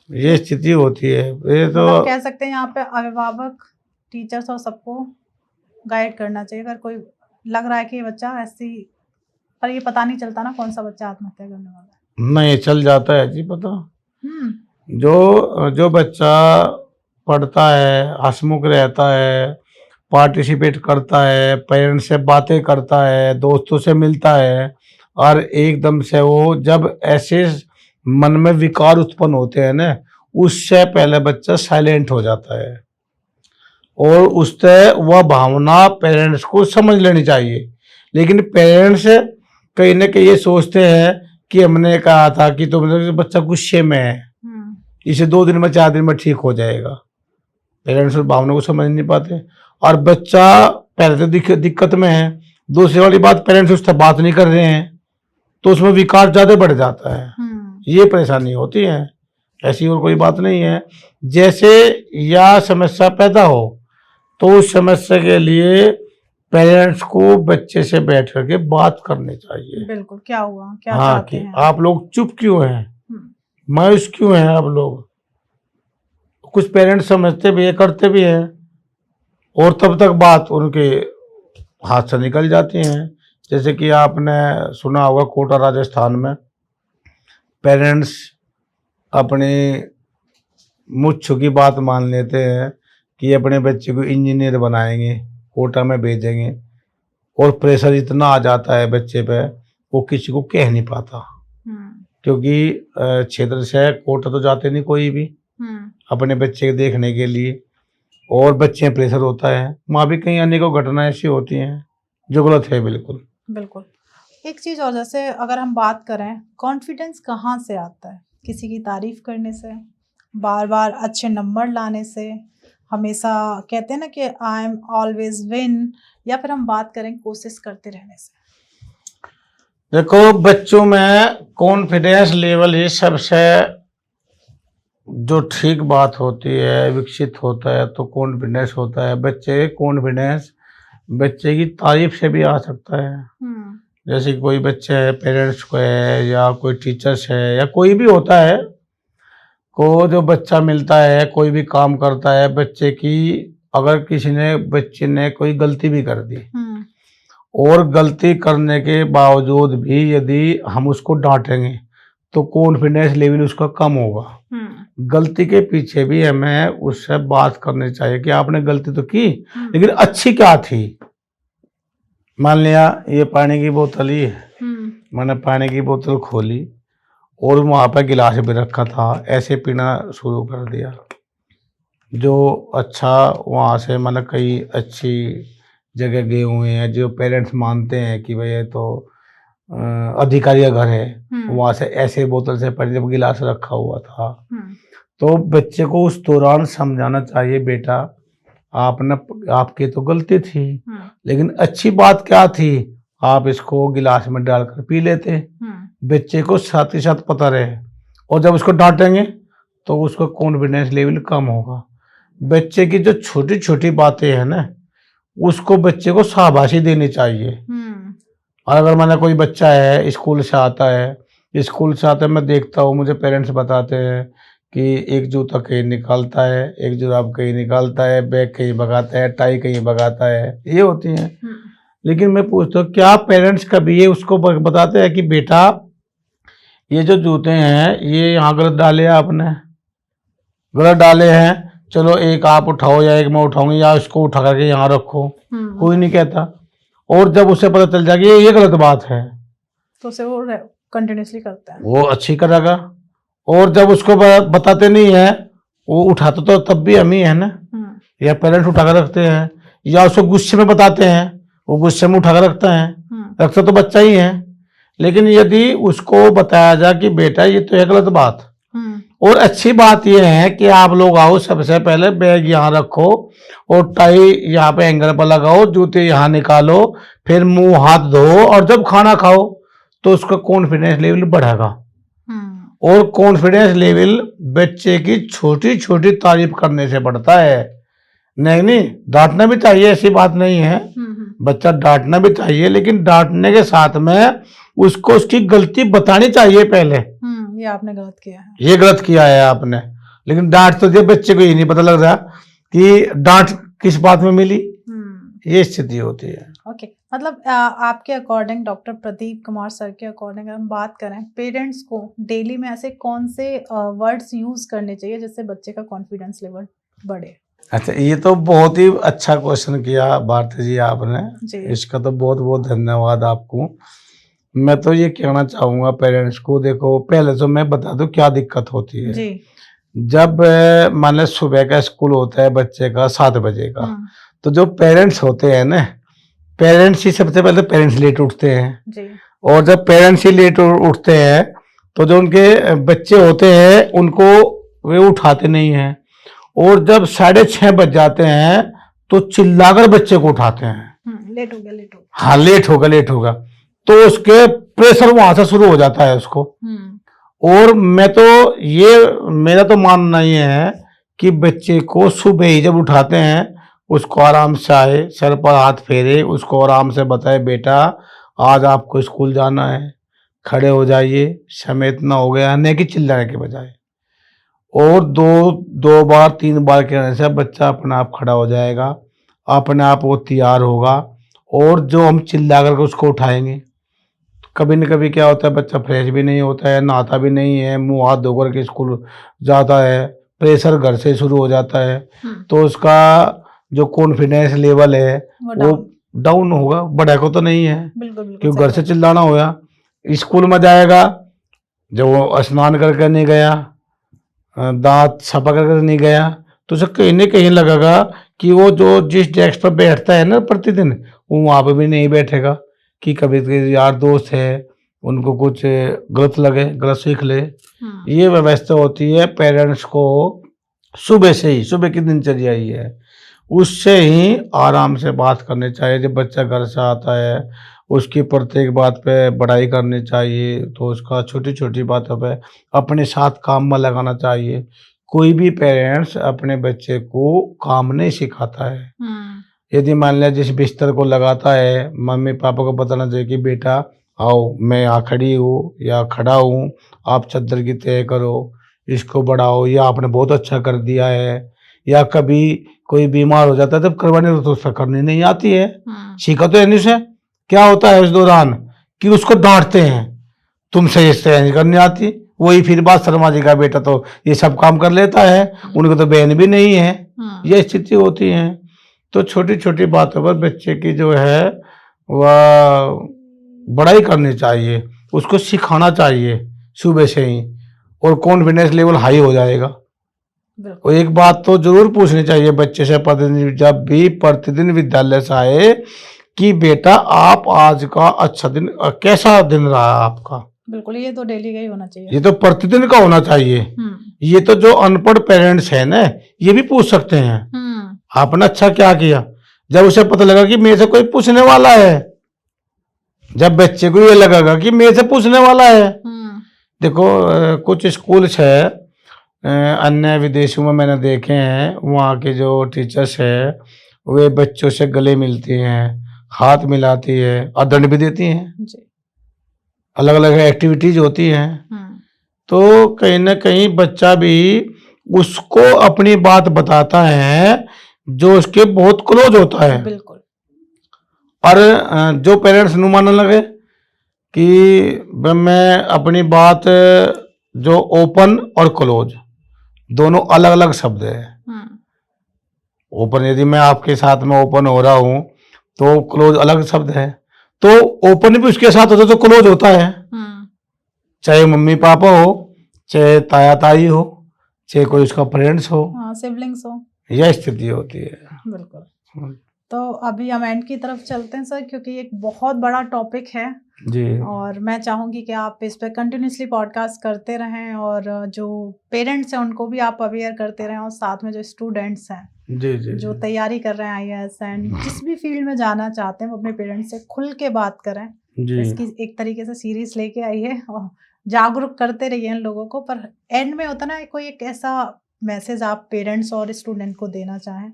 ये स्थिति होती है। ये तो कह सकते हैं यहाँ पे अभिभावक, टीचर्स और सबको गाइड करना चाहिए। अगर कोई लग रहा है कि ये बच्चा ऐसी, पर ये पता नहीं चलता ना कौन सा बच्चा आत्महत्या करने वाला है। नहीं, चल जाता है जी पता। जो बच्चा पढ़ता है, हंसमुख रहता है, पार्टिसिपेट करता है, पेरेंट्स से बातें करता है, दोस्तों से मिलता है, और एकदम से वो जब ऐसे मन में विकार उत्पन्न होते हैं ना, उससे पहले बच्चा साइलेंट हो जाता है, और उससे वह भावना पेरेंट्स को समझ लेनी चाहिए। लेकिन पेरेंट्स कहीं ना कहीं ये सोचते हैं कि हमने कहा था कि तुम बच्चा गुस्से में है, इसे 2 दिन में 4 दिन में ठीक हो जाएगा। पेरेंट्स उस भावना को समझ नहीं पाते, और बच्चा पहले तो दिक्कत में है, दूसरी वाली बात पेरेंट्स उससे बात नहीं कर रहे हैं तो उसमें विकार ज्यादा बढ़ जाता है। ये परेशानी होती है, ऐसी और कोई बात नहीं है। जैसे यह समस्या पैदा हो तो उस समस्या के लिए पेरेंट्स को बच्चे से बैठ करके बात करनी चाहिए। बिल्कुल, क्या हुआ, क्या हाँ, चाहते कि हैं आप लोग चुप क्यों हैं, मायूस क्यों हैं आप लोग। कुछ पेरेंट्स समझते भी है, करते भी हैं, और तब तक बात उनके हाथ से निकल जाती हैं। जैसे कि आपने सुना होगा कोटा राजस्थान में पेरेंट्स अपनी मुझ की बात मान लेते हैं कि अपने बच्चे को इंजीनियर बनाएंगे, कोटा में भेजेंगे, और प्रेशर इतना आ जाता है बच्चे पे वो किसी को कह नहीं पाता, क्योंकि क्षेत्र से कोटा तो जाते नहीं कोई भी अपने बच्चे को देखने के लिए, और बच्चे प्रेशर होता है। वहाँ भी कहीं अनेकों घटनाएं ऐसी होती हैं जो गलत है। बिल्कुल बिल्कुल। एक चीज और, जैसे अगर हम बात करें, कॉन्फिडेंस कहाँ से आता है? किसी की तारीफ करने से, बार बार अच्छे नंबर लाने से, हमेशा कहते हैं ना कि आई एम ऑलवेज विन, या फिर हम बात करें कोशिश करते रहने से? देखो, बच्चों में कॉन्फिडेंस लेवल ही सबसे जो ठीक बात होती है, विकसित होता है तो कॉन्फिडेंस होता है। कॉन्फिडेंस बच्चे की तारीफ से भी आ सकता है। जैसे कोई बच्चे है, पेरेंट्स को है या कोई टीचर्स है या कोई भी होता है को, जो बच्चा मिलता है, कोई भी काम करता है, बच्चे की अगर बच्चे ने कोई गलती भी कर दी और गलती करने के बावजूद भी यदि हम उसको डांटेंगे तो कॉन्फिडेंस लेवल उसका कम होगा। गलती के पीछे भी हमें उससे बात करनी चाहिए कि आपने गलती तो की लेकिन अच्छी क्या थी। मान लिया ये पानी की बोतल ही है, मैंने पानी की बोतल खोली और वहाँ पर गिलास भी रखा था, ऐसे पीना शुरू कर दिया। जो अच्छा वहाँ से मतलब कई अच्छी जगह गए हुए हैं, जो पेरेंट्स मानते हैं कि भाई ये तो अधिकारी का घर है, वहाँ से ऐसे बोतल से पानी जब गिलास रखा हुआ था, तो बच्चे को उस दौरान समझाना चाहिए, बेटा आपने आपकी तो गलती थी, लेकिन अच्छी बात क्या थी, आप इसको गिलास में डालकर पी लेते। बच्चे को साथ ही साथ पता रहे, और जब उसको डांटेंगे तो उसका कॉन्फिडेंस लेवल कम होगा। बच्चे की जो छोटी छोटी बातें हैं ना, उसको बच्चे को शाबाशी देनी चाहिए। और अगर मैंने कोई बच्चा है स्कूल से आता है, मैं देखता हूँ, मुझे पेरेंट्स बताते हैं कि एक जूता कहीं निकालता है, एक जुराब कहीं निकालता है, बैग कहीं भगाता है, टाई कहीं भगाता है, ये होती हैं। लेकिन मैं पूछता हूँ, क्या पेरेंट्स कभी ये उसको बताते हैं कि बेटा ये जो जूते हैं ये यहाँ गलत डाले आपने, गलत डाले हैं, चलो एक आप उठाओ या एक मैं उठाऊंगी, या इसको उठा करके यहाँ रखो। कोई नहीं कहता। और जब उसे पता चल जाएगा ये गलत बात है तो उसे वो कंटिन्यूसली करता है, वो अच्छी करेगा। और जब उसको बताते नहीं है, वो उठाते तो तब भी हम ही है ना, या पेरेंट्स उठा कर रखते हैं, या उसको गुस्से में बताते हैं, वो गुस्से में उठा कर रखता है, रखता तो बच्चा ही है। लेकिन यदि उसको बताया जाए कि बेटा ये तो है गलत बात, और अच्छी बात यह है कि आप लोग आओ, सबसे पहले बैग यहाँ रखो और टाई यहाँ पे एंगल पर लगाओ, जूते यहाँ निकालो, फिर मुंह हाथ धो, और जब खाना खाओ तो उसका कॉन्फिडेंस लेवल बढ़ेगा। और कॉन्फिडेंस लेवल बच्चे की छोटी छोटी तारीफ करने से बढ़ता है। नहीं, डांटना भी चाहिए, ऐसी बात नहीं है, बच्चा डांटना भी चाहिए, लेकिन डांटने के साथ में उसको उसकी गलती बतानी चाहिए पहले। ये आपने गलत किया है, ये गलत किया है आपने। लेकिन डांट तो दिया, बच्चे को ये नहीं पता लग रहा कि डांट किस बात में मिली, ये स्थिति होती है। ओके, मतलब आपके according, doctor Pradeep Kumar sir के अकॉर्डिंग हम बात करें, पेरेंट्स को डेली में ऐसे कौन से वर्ड्स यूज करने चाहिए जिससे बच्चे का कॉन्फिडेंस लेवल बढ़े? अच्छा, ये तो बहुत ही अच्छा क्वेश्चन किया भारती जी आपने, इसका तो बहुत बहुत धन्यवाद आपको। मैं तो ये कहना चाहूँगा पेरेंट्स को, देखो पहले तो मैं बता दूं क्या दिक्कत होती है जी। जब मान लो सुबह का स्कूल होता है बच्चे का 7 बजे का, तो जो पेरेंट्स होते हैं ना, पेरेंट्स ही सबसे पहले पेरेंट्स लेट उठते हैं जी। और जब पेरेंट्स ही लेट उठते हैं तो जो उनके बच्चे होते हैं उनको वे उठाते नहीं हैं, और जब 6:30 बज जाते हैं तो चिल्लाकर बच्चे को उठाते हैं, लेट हो गया, हाँ लेट होगा, तो उसके प्रेशर वहां से शुरू हो जाता है उसको। और मैं तो ये, मेरा तो मानना ये है कि बच्चे को सुबह ही जब उठाते हैं उसको आराम से आए, सर पर हाथ फेरे, उसको आराम से बताए बेटा आज आपको स्कूल जाना है, खड़े हो जाइए, समय इतना हो गया, नहीं कि चिल्लाने के बजाय। और दो बार 3 बार कहने से बच्चा अपने आप खड़ा हो जाएगा, अपने आप वो तैयार होगा। और जो हम चिल्ला करके उसको उठाएंगे, कभी न कभी क्या होता है, बच्चा फ्रेश भी नहीं होता है, नहाता भी नहीं है, मुंह हाथ धो करके स्कूल जाता है, प्रेशर घर से शुरू हो जाता है, तो उसका जो कॉन्फिडेंस लेवल है वो डाउन होगा, बढ़े को तो नहीं है, क्योंकि घर से चिल्लाना होगा। स्कूल में जाएगा, जब वो स्नान करके नहीं गया, दांत सफा करके नहीं गया, तो उसे कहीं न कहीं लगेगा कि वो जो जिस डेस्क पर बैठता है ना प्रतिदिन, वो वहाँ पर भी नहीं बैठेगा, कि कभी यार दोस्त है उनको कुछ गलत लगे, गलत सीख ले। ये व्यवस्था होती है पेरेंट्स को सुबह से ही, सुबह की दिनचर्या ही है, उससे ही आराम से बात करनी चाहिए। जब बच्चा घर से आता है उसकी प्रत्येक बात पे बड़ाई करनी चाहिए, तो उसका छोटी छोटी बातों पे अपने साथ काम में लगाना चाहिए। कोई भी पेरेंट्स अपने बच्चे को काम नहीं सिखाता है। यदि मान लिया जिस बिस्तर को लगाता है, मम्मी पापा को बताना चाहिए कि बेटा आओ, मैं यहाँ खड़ी हूँ या खड़ा हूँ, आप चादर की तय करो, इसको बढ़ाओ, या आपने बहुत अच्छा कर दिया है। या कभी कोई बीमार हो जाता है तब करवाने तो उसका करनी नहीं आती है, सीखा तो है से। क्या होता है उस दौरान कि उसको डांटते हैं, तुमसे इस तरह नहीं करनी आती। वही फिर बात, शर्मा जी का बेटा तो ये सब काम कर लेता है, उनको तो बहन भी नहीं है, ये स्थिति होती है। तो छोटी छोटी बातों पर बच्चे की जो है वह बड़ाई करनी चाहिए, उसको सिखाना चाहिए सुबह से ही, और कॉन्फिडेंस लेवल हाई हो जाएगा। और एक बात तो जरूर पूछनी चाहिए बच्चे से प्रतिदिन, जब भी प्रतिदिन विद्यालय से आए, कि बेटा आप आज का अच्छा दिन, कैसा दिन रहा आपका। बिल्कुल, ये तो डेली का ही होना चाहिए, ये तो प्रतिदिन का होना चाहिए। ये तो जो अनपढ़ पेरेंट्स है ना, ये भी पूछ सकते हैं, आपने अच्छा क्या किया। जब उसे पता लगा कि मेरे से कोई पूछने वाला है, जब बच्चे को ये लगेगा कि मेरे से पूछने वाला है। देखो कुछ स्कूल्स है अन्य विदेशों में मैंने देखे हैं, वहाँ के जो टीचर्स है वे बच्चों से गले मिलती हैं, हाथ मिलाती है और दंड भी देती हैं। अलग अलग एक्टिविटीज होती हैं। तो कहीं ना कहीं बच्चा भी उसको अपनी बात बताता है जो उसके बहुत क्लोज होता है। बिल्कुल। और जो पेरेंट्स नु मानने लगे कि मैं अपनी बात, जो ओपन और क्लोज दोनों अलग अलग शब्द है। ओपन यदि मैं आपके साथ में ओपन हो रहा हूं तो क्लोज अलग शब्द है। तो ओपन भी उसके साथ होता तो क्लोज होता है, चाहे मम्मी पापा हो, चाहे ताया ताई हो, चाहे कोई उसका फ्रेंड्स हो, सिबलिंग्स हो, यह स्थिति होती है। बिल्कुल। तो अभी हम एंड की तरफ चलते हैं सर, क्योंकि एक बहुत बड़ा टॉपिक है जी, और मैं चाहूंगी कि आप इस पे कंटिन्यूसली पॉडकास्ट करते रहें और जो पेरेंट्स हैं उनको भी आप अवेयर करते रहें, और साथ में जो स्टूडेंट्स हैं जी, जी, जो तैयारी कर रहे हैं आईएएस एंड जिस भी फील्ड में जाना चाहते हैं वो अपने पेरेंट्स से खुल के बात करें। जी। इसकी एक तरीके से सीरीज लेके आई है और जागरूक करते रहिए इन लोगों को। पर एंड में होता ना कोई एक ऐसा मैसेज आप पेरेंट्स और स्टूडेंट को देना चाहें,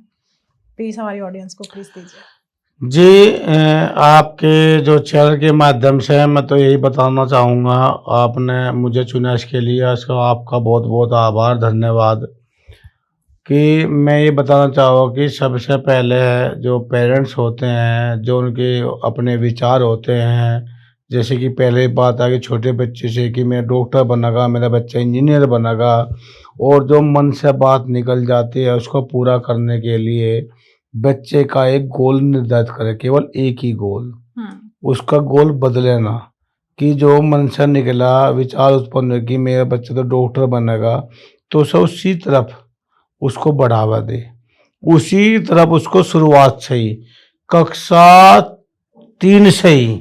प्लीज हमारी ऑडियंस को प्लीज दीजिए। जी, आपके जो चैनल के माध्यम से मैं तो यही बताना चाहूँगा, आपने मुझे चुना इसके लिए, इसका आपका बहुत बहुत आभार, धन्यवाद। कि मैं ये बताना चाहूँगा कि सबसे पहले जो पेरेंट्स होते हैं, जो उनके अपने विचार होते हैं, जैसे कि पहले बात आ गई छोटे बच्चे से कि मैं डॉक्टर बनेगा, मेरा बच्चा इंजीनियर बनेगा, और जो मन से बात निकल जाती है उसको पूरा करने के लिए बच्चे का एक गोल निर्धारित करें, केवल एक ही गोल, उसका गोल बदले ना। कि जो मन से निकला विचार उत्पन्न हो कि मेरा बच्चा तो डॉक्टर बनेगा, तो उसे उसी तरफ उसको बढ़ावा दे, उसी तरफ उसको शुरुआत से ही कक्षा 3 से ही,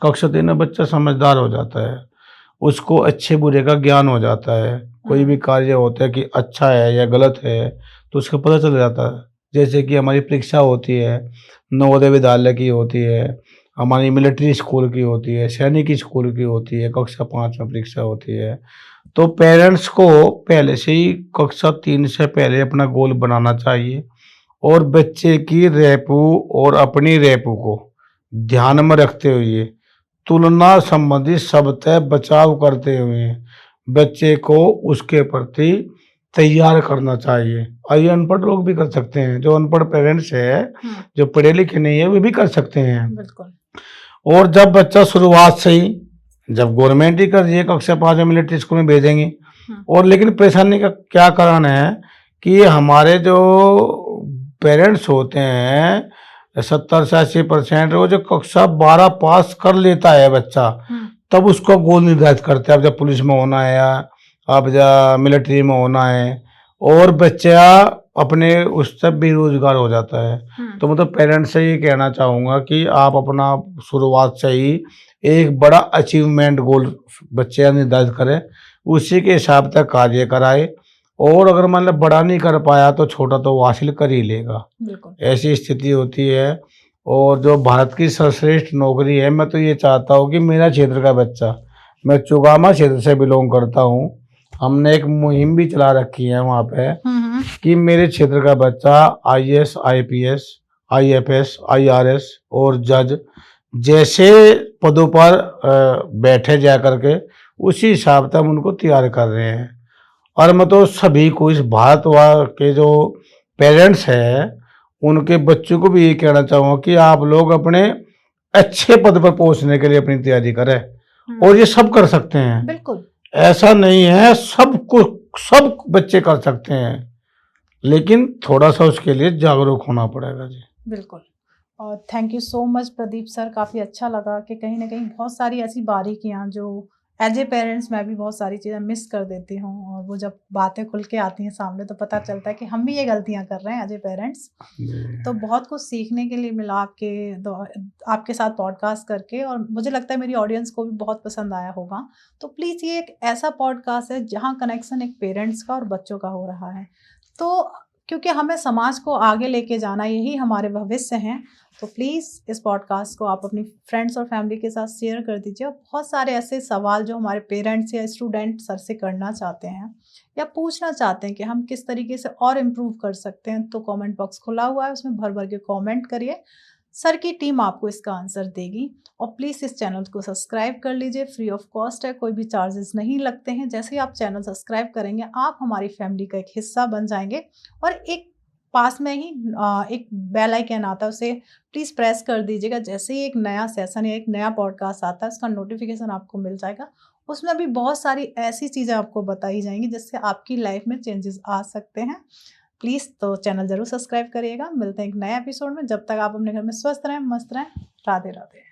कक्षा 3 में बच्चा समझदार हो जाता है, उसको अच्छे बुरे का ज्ञान हो जाता है, कोई भी कार्य होता है कि अच्छा है या गलत है तो उसको पता चल जाता है। जैसे कि हमारी परीक्षा होती है, नवोदय विद्यालय की होती है, हमारी मिलिट्री स्कूल की होती है, सैनिक स्कूल की होती है, कक्षा 5 में परीक्षा होती है। तो पेरेंट्स को पहले से ही कक्षा 3 से पहले अपना गोल बनाना चाहिए और बच्चे की रेपू और अपनी रेपू को ध्यान में रखते हुए तुलना संबंधी शब्द बचाव करते हुए बच्चे को उसके प्रति तैयार करना चाहिए। और ये अनपढ़ लोग भी कर सकते हैं, जो अनपढ़ पेरेंट्स है, जो पढ़े लिखे नहीं है, वे भी कर सकते हैं। बिल्कुल। और जब बच्चा शुरुआत से ही, जब गवर्नमेंट ही कर रही है कक्षा 5 में मिलिट्री स्कूल में भेजेंगे, और लेकिन परेशानी का क्या कारण है कि हमारे जो पेरेंट्स होते हैं 70 से 80% वो जो कक्षा 12 पास कर लेता है बच्चा, तब उसको गोल निर्धारित करते हैं, अब जब पुलिस में होना है या अब जब मिलिट्री में होना है, और बच्चा अपने उससे बेरोजगार हो जाता है। तो मतलब पेरेंट्स से ये कहना चाहूँगा कि आप अपना शुरुआत से ही एक बड़ा अचीवमेंट गोल बच्चे निर्धारित करें, उसी के हिसाब से कार्य कराए, और अगर मतलब बड़ा नहीं कर पाया तो छोटा तो वो हासिल कर ही लेगा, ऐसी स्थिति होती है। और जो भारत की सर्वश्रेष्ठ नौकरी है, मैं तो ये चाहता हूँ कि मेरा क्षेत्र का बच्चा, मैं चुगामा क्षेत्र से बिलोंग करता हूँ, हमने एक मुहिम भी चला रखी है वहाँ पे कि मेरे क्षेत्र का बच्चा आईएएस, आईपीएस, आईएफएस, आईआरएस और जज जैसे पदों पर बैठे जा करके, उसी हिसाब से हम उनको तैयार कर रहे हैं। और मैं तो सभी को, इस भारत के जो पेरेंट्स हैं उनके बच्चों को भी ये कहना चाहूँगा कि आप लोग अपने अच्छे पद पर पहुँचने के लिए अपनी तैयारी करें, और ये सब कर सकते हैं। बिल्कुल, ऐसा नहीं है, सब बच्चे कर सकते हैं, लेकिन थोड़ा सा उसके लिए जागरूक होना पड़ेगा। जी बिल्कुल। और thank you so much Pradeep sir, काफ़ी अच्छा लगा कि कहीं ना कहीं बहुत सारी ऐसी बारीकियाँ जो एज ए पेरेंट्स मैं भी बहुत सारी चीज़ें मिस कर देती हूँ, और वो जब बातें खुल के आती हैं सामने तो पता चलता है कि हम भी ये गलतियाँ कर रहे हैं एज ए पेरेंट्स। तो बहुत कुछ सीखने के लिए मिला आपके साथ पॉडकास्ट करके, और मुझे लगता है मेरी ऑडियंस को भी बहुत पसंद आया होगा। तो प्लीज़ ये एक ऐसा पॉडकास्ट है जहाँ कनेक्शन एक पेरेंट्स का और बच्चों का हो रहा है। तो क्योंकि हमें समाज को आगे लेके जाना, यही हमारे भविष्य हैं। तो प्लीज़ इस पॉडकास्ट को आप अपनी फ्रेंड्स और फैमिली के साथ शेयर कर दीजिए। और बहुत सारे ऐसे सवाल जो हमारे पेरेंट्स या स्टूडेंट सर से करना चाहते हैं या पूछना चाहते हैं कि हम किस तरीके से और इम्प्रूव कर सकते हैं, तो कमेंट बॉक्स खुला हुआ है, उसमें भर भर के कमेंट करिए। सर की टीम आपको इसका आंसर देगी। और प्लीज़ इस चैनल को सब्सक्राइब कर लीजिए, फ्री ऑफ कॉस्ट है, कोई भी चार्जेस नहीं लगते हैं। जैसे ही आप चैनल सब्सक्राइब करेंगे, आप हमारी फैमिली का एक हिस्सा बन जाएंगे। और एक पास में ही एक बेल आइकन आता है, उसे प्लीज़ प्रेस कर दीजिएगा। जैसे ही एक नया सेशन या एक नया पॉडकास्ट आता है, उसका नोटिफिकेशन आपको मिल जाएगा। उसमें भी बहुत सारी ऐसी चीज़ें आपको बताई जाएंगी जिससे आपकी लाइफ में चेंजेस आ सकते हैं। प्लीज़ तो चैनल ज़रूर सब्सक्राइब करिएगा। मिलते हैं एक नए एपिसोड में। जब तक आप अपने घर में स्वस्थ रहें, मस्त रहें। राधे राधे।